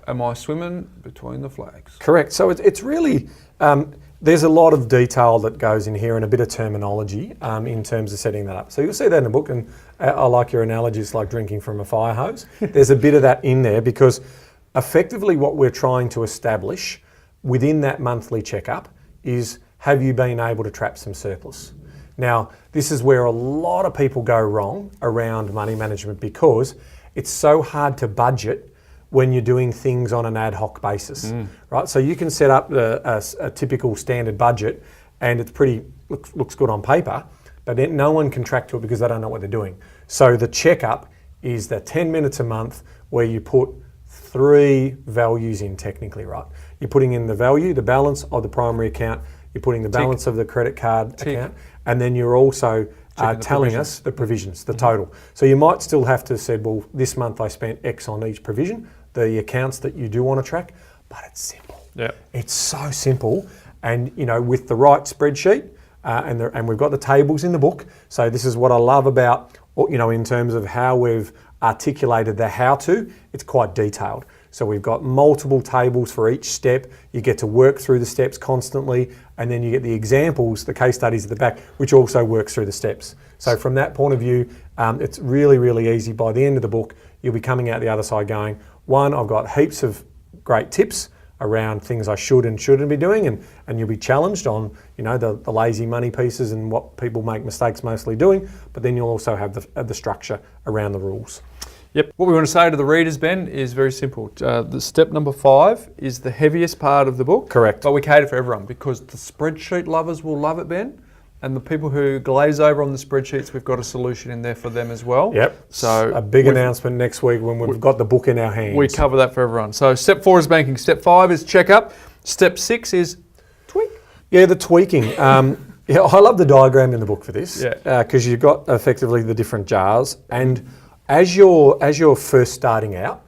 am I swimming between the flags? Correct. So it's really, there's a lot of detail that goes in here and a bit of terminology in terms of setting that up. So you'll see that in the book, and I like your analogy, it's like drinking from a fire hose. There's a bit of that in there because effectively what we're trying to establish within that monthly checkup is, have you been able to trap some surplus? Now, this is where a lot of people go wrong around money management because it's so hard to budget when you're doing things on an ad hoc basis, right? So you can set up a typical standard budget and it's looks good on paper, but then no one can track to it because they don't know what they're doing. So the checkup is the 10 minutes a month where you put 3 values in technically, right? You're putting in the value, the balance of the primary account, you're putting the balance of the credit card account, and then you're also telling us the provisions, the total. So you might still have to say, well, this month I spent X on each provision, the accounts that you do want to track, but it's simple. Yeah. It's so simple. And, with the right spreadsheet, and we've got the tables in the book. So this is what I love about, in terms of how we've articulated the how-to, it's quite detailed. So we've got multiple tables for each step. You get to work through the steps constantly, and then you get the examples, the case studies at the back, which also works through the steps. So from that point of view, it's really, really easy. By the end of the book, you'll be coming out the other side going, one, I've got heaps of great tips around things I should and shouldn't be doing, and you'll be challenged on, the lazy money pieces and what people make mistakes mostly doing, but then you'll also have the structure around the rules. Yep. What we want to say to the readers, Ben, is very simple. The step number 5 is the heaviest part of the book. Correct. But we cater for everyone because the spreadsheet lovers will love it, Ben. And the people who glaze over on the spreadsheets, we've got a solution in there for them as well. Yep. So a big announcement next week when we've got the book in our hands. We cover that for everyone. So step 4 is banking. Step 5 is checkup. Step 6 is tweak. Yeah, the tweaking. I love the diagram in the book for this. Yeah. Because you've got effectively the different jars, and as you're first starting out,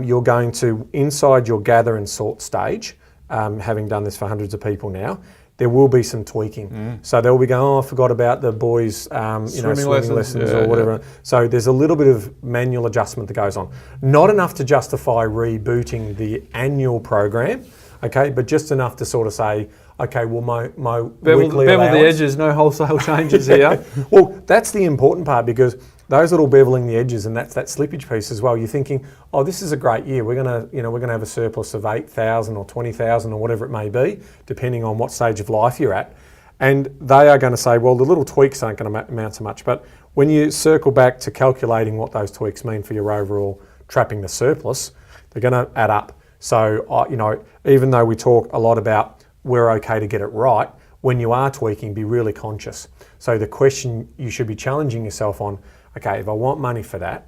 you're going to, inside your gather and sort stage, having done this for hundreds of people now, there will be some tweaking. So they'll be going, I forgot about the boys' swimming lessons or whatever. Yeah. So there's a little bit of manual adjustment that goes on. Not enough to justify rebooting the annual program, okay, but just enough to sort of say, okay, well, my weekly allowance... Bevel the edges, no wholesale changes here. Well, that's the important part, because those little beveling the edges, and that's that slippage piece as well. You're thinking, oh, this is a great year. We're gonna have a surplus of 8,000 or 20,000 or whatever it may be, depending on what stage of life you're at. And they are going to say, well, the little tweaks aren't going to amount to much. But when you circle back to calculating what those tweaks mean for your overall trapping the surplus, they're going to add up. So, even though we talk a lot about we're okay to get it right, when you are tweaking, be really conscious. So the question you should be challenging yourself on, okay, if I want money for that,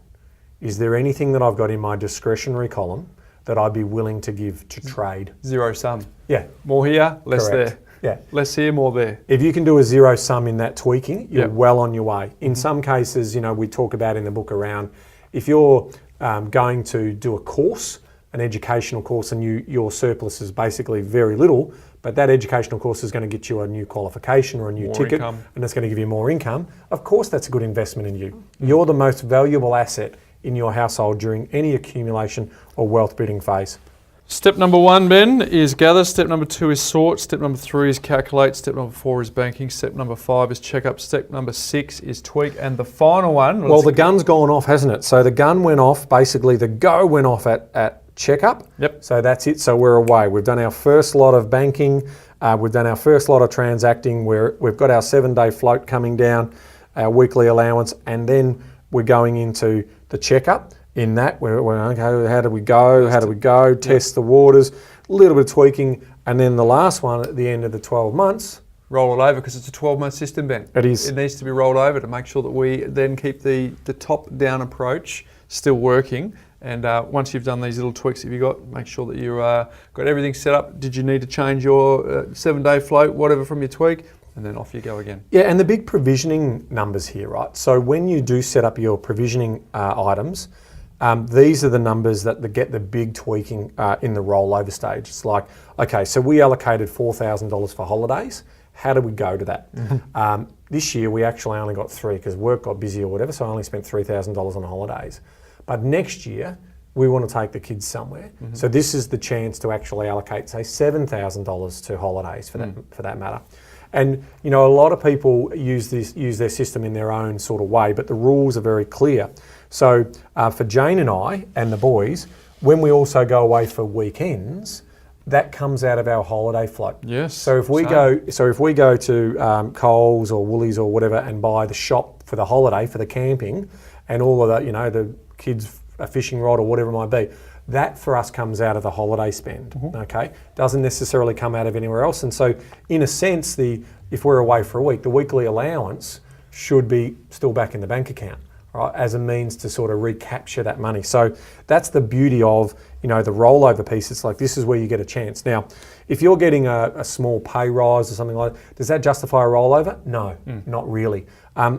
is there anything that I've got in my discretionary column that I'd be willing to give to trade? Zero sum. Yeah. More here, less Correct. there. Yeah. Less here, more there. If you can do a zero sum in that tweaking, you're well on your way. In some cases, we talk about in the book around, if you're going to do a course, an educational course, and your surplus is basically very little, but that educational course is going to get you a new qualification or a new ticket, and it's going to give you more income. Of course, that's a good investment in you. You're the most valuable asset in your household during any accumulation or wealth building phase. Step number 1, Ben, is gather. Step number 2 is sort. Step number 3 is calculate. Step number 4 is banking. Step number 5 is check up. Step number 6 is tweak. And the final one... Well, the gun's gone off, hasn't it? So the gun went off, basically the go went off at checkup. Yep. So that's it. So we're away. We've done our first lot of banking. We've done our first lot of transacting. We've got our 7-day float coming down, our weekly allowance, and then we're going into the checkup. In that, we're okay, how do we go? How do we go? Test the waters, a little bit of tweaking, and then the last one at the end of the 12 months. Roll it over, because it's a 12-month system, Ben. It is. It needs to be rolled over to make sure that we then keep the top-down approach still working. And once you've done these little tweaks that you've got, make sure that you've got everything set up. Did you need to change your 7-day float, whatever, from your tweak? and then off you go again. Yeah, and the big provisioning numbers here, right? So when you do set up your provisioning items, these are the numbers that get the big tweaking in the rollover stage. It's like, okay, so we allocated $4,000 for holidays. How do we go to that? This year we actually only got 3 because work got busy or whatever, so I only spent $3,000 on holidays. But next year we want to take the kids somewhere. So this is the chance to actually allocate, say, $7,000 to holidays for that matter. And you know, a lot of people use their system in their own sort of way, but the rules are very clear. So for Jane and I and the boys, when we also go away for weekends, that comes out of our holiday float. Yes. So if we go to Coles or Woolies or whatever and buy the shop for the holiday for the camping, and all of that, you know, the kids a fishing rod or whatever it might be, that for us comes out of the holiday spend. Okay, doesn't necessarily come out of anywhere else. And so, in a sense, if we're away for a week, the weekly allowance should be still back in the bank account, right, as a means to sort of recapture that money. So that's the beauty of, you know, the rollover piece. It's like, this is where you get a chance. Now, if you're getting a small pay rise or something like that, does that justify a rollover? No, not really.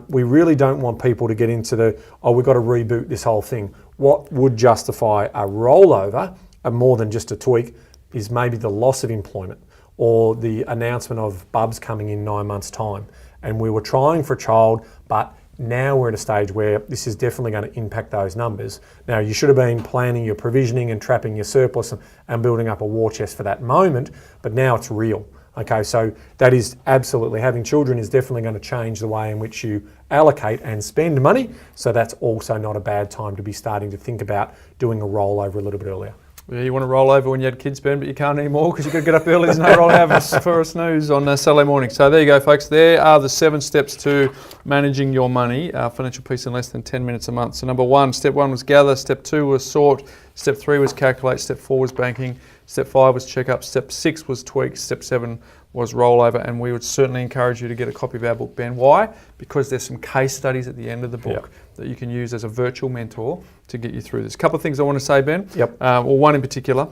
We really don't want people to get into we've got to reboot this whole thing. What would justify a rollover, more than just a tweak, is maybe the loss of employment or the announcement of Bubs coming in 9 months' time. And we were trying for a child, but now we're at a stage where this is definitely going to impact those numbers. Now, you should have been planning your provisioning and trapping your surplus and building up a war chest for that moment, but now it's real. Okay, so that is absolutely, having children is definitely going to change the way in which you allocate and spend money. So that's also not a bad time to be starting to think about doing a rollover a little bit earlier. Yeah, you want to roll over when you had kids, Ben, but you can't anymore because you've got to get up early. There's no roll over for a snooze on Saturday morning. So there you go, folks. There are the 7 steps to managing your money, financial peace in less than 10 minutes a month. So number 1, step 1 was gather. Step 2 was sort. Step 3 was calculate. Step 4 was banking. Step 5 was check up. Step 6 was tweak. Step 7 was rollover. And we would certainly encourage you to get a copy of our book, Ben. Why? Because there's some case studies at the end of the book that you can use as a virtual mentor to get you through this. A couple of things I want to say, Ben. One in particular.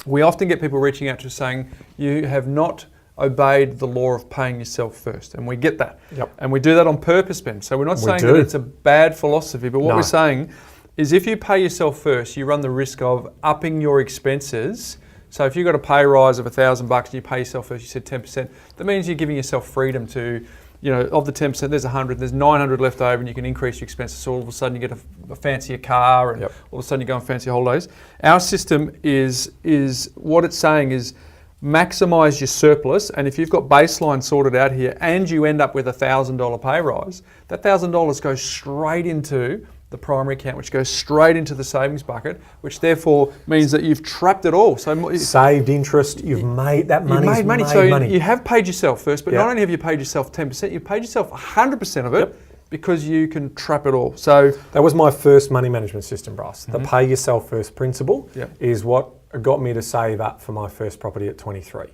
We often get people reaching out to us saying, you have not obeyed the law of paying yourself first. And we get that. And we do that on purpose, Ben. So we're not saying that it's a bad philosophy, but what we're saying is if you pay yourself first, you run the risk of upping your expenses. So if you've got a pay rise of $1,000 and you pay yourself first, you said 10%, that means you're giving yourself freedom to, you know, of the 10%, there's 100, there's 900 left over and you can increase your expenses. So all of a sudden you get a fancier car and all of a sudden you go on fancy holidays. Our system is what it's saying is maximize your surplus, and if you've got baseline sorted out here and you end up with $1,000 pay rise, that $1,000 goes straight into the primary account, which goes straight into the savings bucket, which therefore means that you've trapped it all. So saved interest, you've made that money. You've made money. You have paid yourself first, but not only have you paid yourself 10%, you've paid yourself 100% of it because you can trap it all. So that was my first money management system, Bryce. The pay yourself first principle is what got me to save up for my first property at 23.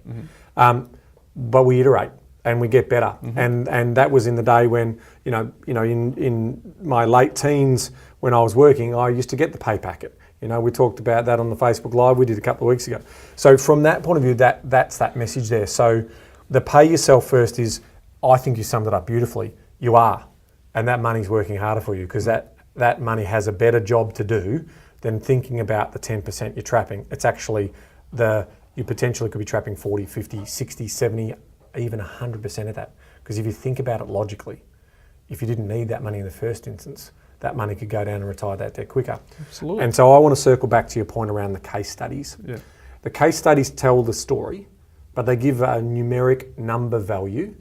But we iterate and we get better. And that was in the day when, you know, in my late teens when I was working, I used to get the pay packet. You know, we talked about that on the Facebook Live we did a couple of weeks ago. So from that point of view, that's that message there. So the pay yourself first is, I think you summed it up beautifully. You are. And that money's working harder for you because that money has a better job to do than thinking about the 10% you're trapping. It's actually you potentially could be trapping 40, 50, 60, 70, even 100% of that. Because if you think about it logically, if you didn't need that money in the first instance, that money could go down and retire that debt quicker. Absolutely. And so I want to circle back to your point around the case studies. The case studies tell the story, but they give a numeric number value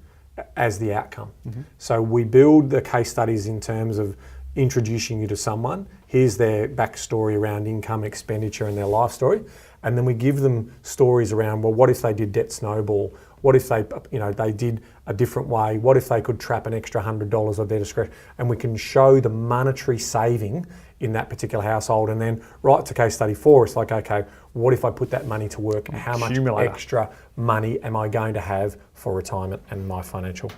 as the outcome. So we build the case studies in terms of introducing you to someone. Here's their backstory around income, expenditure, and their life story. And then we give them stories around, well, what if they did debt snowball? What if they did a different way? What if they could trap an extra $100 of their discretion? And we can show the monetary saving in that particular household. And then right to case study 4, it's like, okay, what if I put that money to work? How much extra money am I going to have for retirement and my financial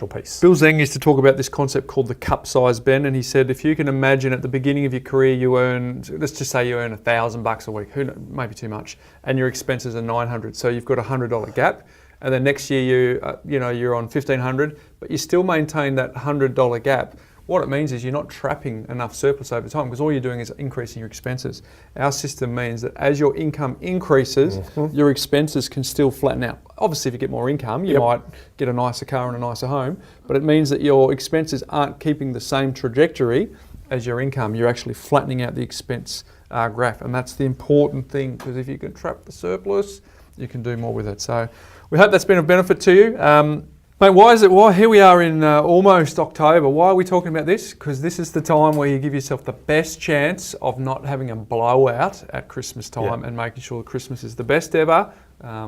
piece? Bill Zeng used to talk about this concept called the cup size, Ben, and he said if you can imagine at the beginning of your career you earn, let's just say you earn $1,000 a week, maybe too much, and your expenses are $900, so you've got a $100 gap, and then next year you're on $1,500, but you still maintain that $100 gap. What it means is you're not trapping enough surplus over time, because all you're doing is increasing your expenses. Our system means that as your income increases, your expenses can still flatten out. Obviously, if you get more income, you might get a nicer car and a nicer home, but it means that your expenses aren't keeping the same trajectory as your income. You're actually flattening out the expense graph, and that's the important thing, because if you can trap the surplus, you can do more with it. So we hope that's been of benefit to you. Mate, why here we are in almost October, why are we talking about this? Because this is the time where you give yourself the best chance of not having a blowout at Christmas time and making sure Christmas is the best ever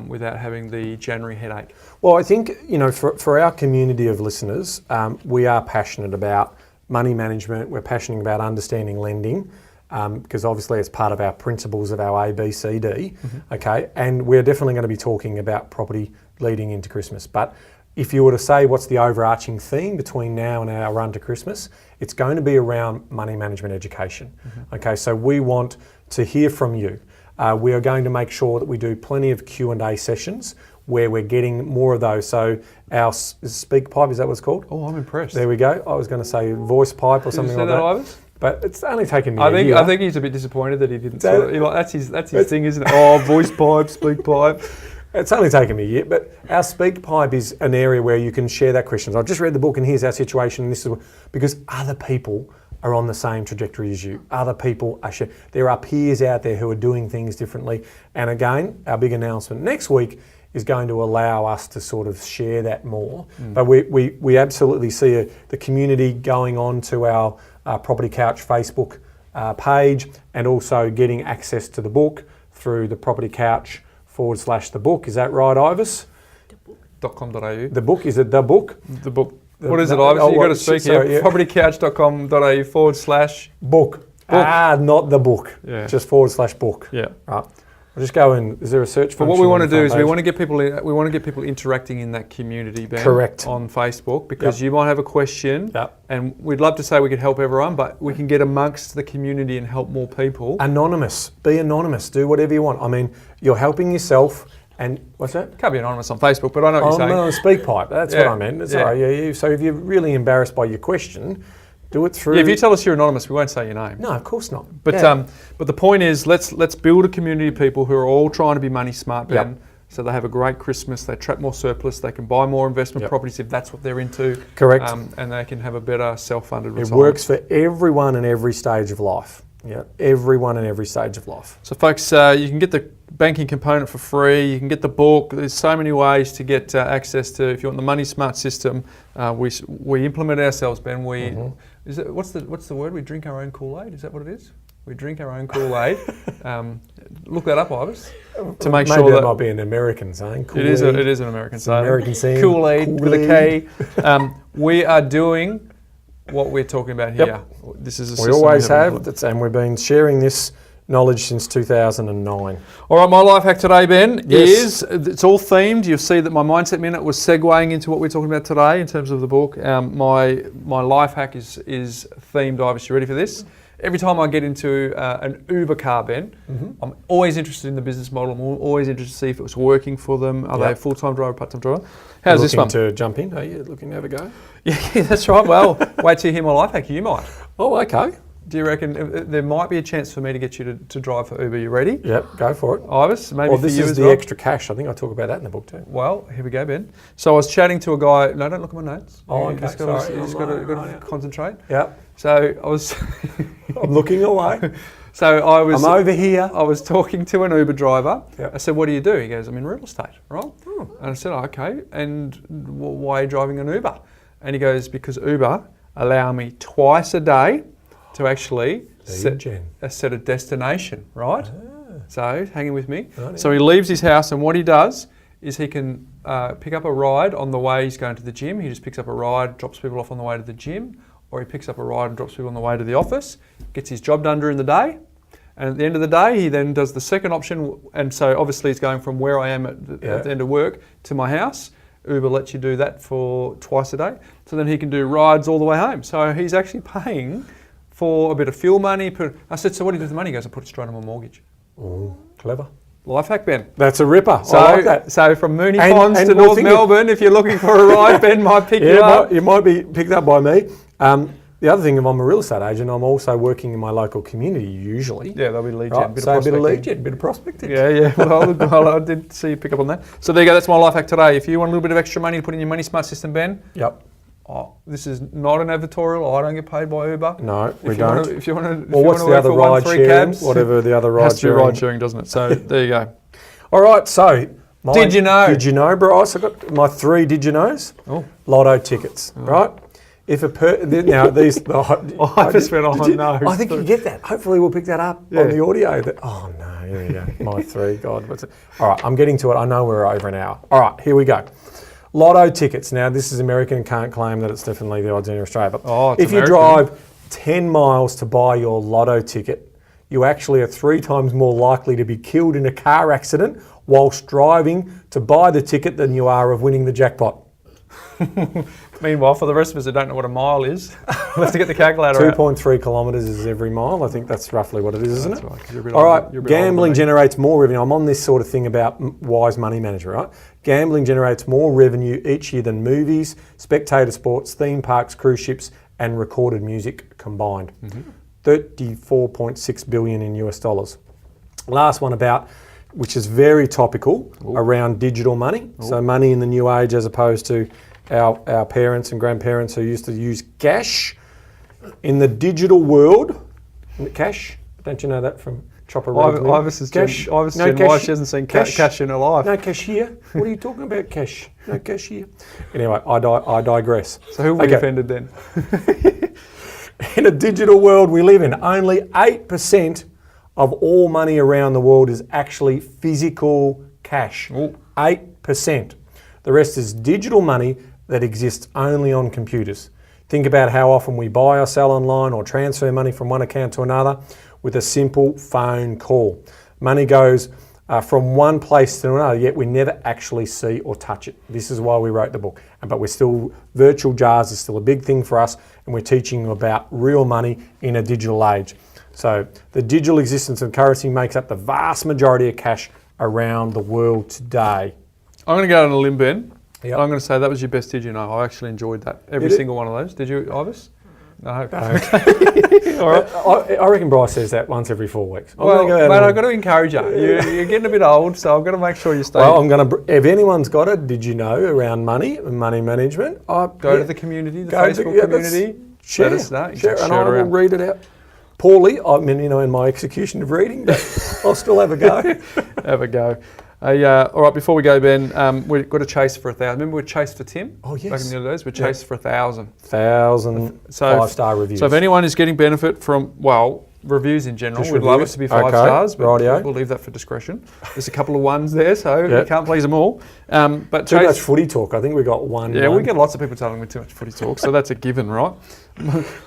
without having the January headache. Well, I think, for our community of listeners, we are passionate about money management, we're passionate about understanding lending, because obviously it's part of our principles of our ABCD, okay? And we're definitely going to be talking about property leading into Christmas. But if you were to say what's the overarching theme between now and our run to Christmas, it's going to be around money management education. Okay, so we want to hear from you. We are going to make sure that we do plenty of Q&A sessions where we're getting more of those. So our speak pipe, is that what it's called? Oh, I'm impressed. There we go. I was going to say voice pipe or something like that. Ives? But it's only taken me I year. think he's a bit disappointed that he didn't. That's his thing, isn't it? Oh, voice pipe, speak pipe. It's only taken me a year, but our speak pipe is an area where you can share that questions. I've just read the book and here's our situation, and this is because other people are on the same trajectory as you. Other people are there are peers out there who are doing things differently. And again, our big announcement next week is going to allow us to sort of share that more. But we absolutely see the community going on to our Property Couch Facebook page, and also getting access to the book through the Property Couch /the book. Is that right, Ivis? .com.au. The book, is it the book? The book. What is it, Ivis? You've got to speak here. propertycouch.com.au book. Not the book. Yeah. Just /book. Yeah. Right. I'll just go in. Is there a search function? But what we want to do is we want to get people interacting in that community, Ben. Correct. On Facebook, because you might have a question, and we'd love to say we could help everyone, but we can get amongst the community and help more people. Anonymous. Be anonymous. Do whatever you want. I mean, you're helping yourself. And what's that? Can't be anonymous on Facebook, but I know what you're saying. No, speak pipe. That's what I meant. It's all right. Yeah. So if you're really embarrassed by your question, do it through. Yeah, if you tell us you're anonymous, we won't say your name. No, of course not. But but the point is, let's build a community of people who are all trying to be money smart, Ben. So they have a great Christmas, they trap more surplus, they can buy more investment properties if that's what they're into. Correct. And they can have a better self-funded retirement. It works for everyone in every stage of life. Yeah, everyone in every stage of life. So folks, you can get the banking component for free, you can get the book. There's so many ways to get access to, if you want the Money Smart system, we implement ourselves, Ben. What's the word? We drink our own Kool-Aid, is that what it is? We drink our own Kool-Aid. Look that up, Ivis, to make sure that... Maybe that might be an American saying. It is an American saying. American saying. Kool-Aid with a K. We are doing what we're talking about here. Yep. This is a we always have, and we've been sharing this knowledge since 2009. All right, my life hack today, Ben, is it's all themed. You'll see that my Mindset Minute was segueing into what we're talking about today in terms of the book. My life hack is themed, Ivis. You ready for this? Every time I get into an Uber car, Ben, I'm always interested in the business model. I'm always interested to see if it was working for them. Are they a full-time driver, part-time driver? How's this one? Looking to jump in? Are you looking to have a go? Yeah, that's right. Well, wait till you hear my life hack. You might. Oh, okay. Do you reckon there might be a chance for me to get you to drive for Uber? You ready? Yep, go for it. Ivis, maybe for you as well. This is the extra cash. I think I talk about that in the book too. Well, here we go, Ben. So I was chatting to a guy. No, don't look at my notes. Oh, okay. You just got to concentrate. Yep. So I was... I'm looking away. So I'm over here. I was talking to an Uber driver. Yep. I said, "What do you do?" He goes, "I'm in real estate, right?" And I said, "Okay. And why are you driving an Uber?" And he goes, "Because Uber allow me twice a day to actually set a destination, right?" So hanging with me. So he leaves his house, and what he does is he can pick up a ride on the way he's going to the gym. He just picks up a ride, drops people off on the way to the gym, or he picks up a ride and drops people on the way to the office, gets his job done during the day, and at the end of the day, he then does the second option, and so obviously he's going from where I am at the end of work to my house. Uber lets you do that for twice a day, so then he can do rides all the way home. So he's actually paying for a bit of fuel money. I said, "So what do you do with the money?" He goes, "I put it straight on my mortgage." Oh, clever. Life hack, Ben. That's a ripper. So, I like that. So from Mooney And- Ponds and to we'll North think Melbourne, if you're looking for a ride, Ben might pick you up. You might be picked up by me. The other thing, if I'm a real estate agent, I'm also working in my local community usually. Yeah, there'll be lead Right, gen, bit so of a bit of lead prospecting. gen, bit of prospecting. Yeah. Well, I did see you pick up on that. So there you go. That's my life hack today. If you want a little bit of extra money to put in your Money Smart system, Ben, Yep. this is not an advertorial. I don't get paid by Uber. No, we If don't. If you want to, Well, what's the other ride sharing? cabs, Whatever the other ride has to be sharing. ride sharing, doesn't it? So there you go. All right, so. Did you know? Did you know, Bryce? I got my 3 did you knows. Oh. Lotto tickets, right? If now these, I just went, oh no. I think you get that. Hopefully, we'll pick that up on the audio. Oh no, here we go. My 3, God, what's it? All right, I'm getting to it. I know we're over an hour. All right, here we go. Lotto tickets. Now, this is American and can't claim that it's definitely the odds in Australia. But it's if you American. drive 10 miles to buy your Lotto ticket, you actually are 3 times more likely to be killed in a car accident whilst driving to buy the ticket than you are of winning the jackpot. Meanwhile, for the rest of us who don't know what a mile is, we'll have to get the calculator out. 2.3 kilometres is every mile. I think that's roughly what it is, isn't it? Right, 'cause you're a bit All older- right, you're a bit older gambling than me. generates more revenue. I'm on this sort of thing about wise money management, right? Gambling generates more revenue each year than movies, spectator sports, theme parks, cruise ships, and recorded music combined. 34.6 billion in US dollars. Last one about, which is very topical, around digital money. So money in the new age as opposed to our parents and grandparents who used to use cash. In the digital world, cash, don't you know that from Chopper Road? Ivis is cash. Gen, Ivis is No Gen cash. Y. She hasn't seen cash in her life. No cash here. What are you talking about, cash? No cash here. Anyway, I digress. So who were we offended then? In a digital world we live in, only 8% of all money around the world is actually physical cash. 8%. The rest is digital money that exists only on computers. Think about how often we buy or sell online or transfer money from one account to another with a simple phone call. Money goes from one place to another, yet we never actually see or touch it. This is why we wrote the book. But we're still, virtual jars is still a big thing for us, and we're teaching you about real money in a digital age. So the digital existence of currency makes up the vast majority of cash around the world today. I'm going to go on a limb, Ben. Yep. I'm going to say that was your best Did You Know. I actually enjoyed that. Every Did it? single one of those. Did you, Ivis? No. All right. I reckon Bryce says that once every 4 weeks. Well, mate, I've got to encourage you. You're getting a bit old, so I've got to make sure you stay. Well, I'm going to. If anyone's got a Did You Know around money and money management, Go to the community, the Go to- Facebook yeah, community. Share, Let us know. You share, can and share I it will around. read it out. Poorly, I mean, in my execution of reading, but I'll still have a go. Have a go. All right, before we go, Ben, we've got a chase for 1,000. Remember we chased for Tim? Oh, yes. Back in the old days, we chased for 1,000. 1,000 5-star reviews. So if anyone is getting benefit from, reviews in general, Just we'd love it reviews? to be 5 Okay, stars, but rightio. we'll leave that for discretion. There's a couple of ones there, so Yep. you can't please them all. But Too much chase, footy talk. I think we got one. yeah, we get lots of people telling me too much footy talk, so that's a given, right?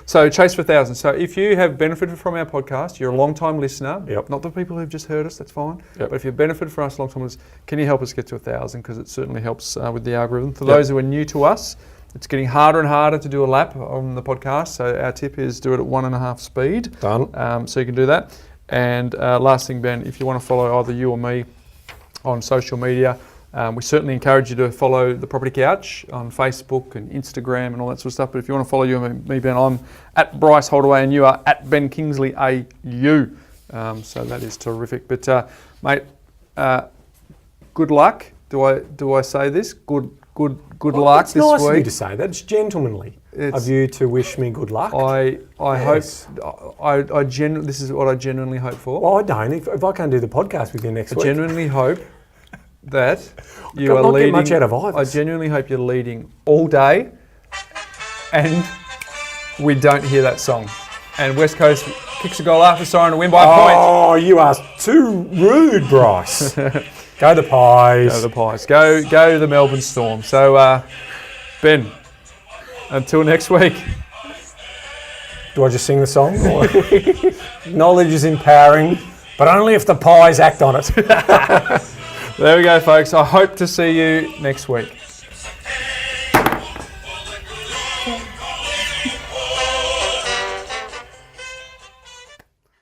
So chase for 1,000. So if you have benefited from our podcast, you're a long-time listener, Yep. not the people who've just heard us, that's fine. Yep. But if you've benefited from us, long-time listeners, can you help us get to 1,000? Because it certainly helps with the algorithm. For Yep. those who are new to us, it's getting harder and harder to do a lap on the podcast. So our tip is do it at 1.5 speed. Done. So you can do that. And last thing, Ben, if you want to follow either you or me on social media, we certainly encourage you to follow The Property Couch on Facebook and Instagram and all that sort of stuff. But if you want to follow you and me, Ben, I'm at Bryce Holdaway and you are at Ben Kingsley AU. So that is terrific. But mate, good luck. Do I say this? Good luck it's this nice of you week. to say that. It's gentlemanly It's- of you to wish me good luck. I Yes. hope this is what I genuinely hope for. Well, I don't. If I can't do the podcast with you next I week. genuinely hope that you Not are get leading. much out of Ivis. I genuinely hope you're leading all day, and we don't hear that song. And West Coast kicks a goal after siren to win by a point. Oh, you are too rude, Bryce. Go the Pies. Go the Pies. Go the Melbourne Storm. So, Ben, until next week. Do I just sing the song? Or- Knowledge is empowering, but only if the Pies act on it. There we go, folks. I hope to see you next week.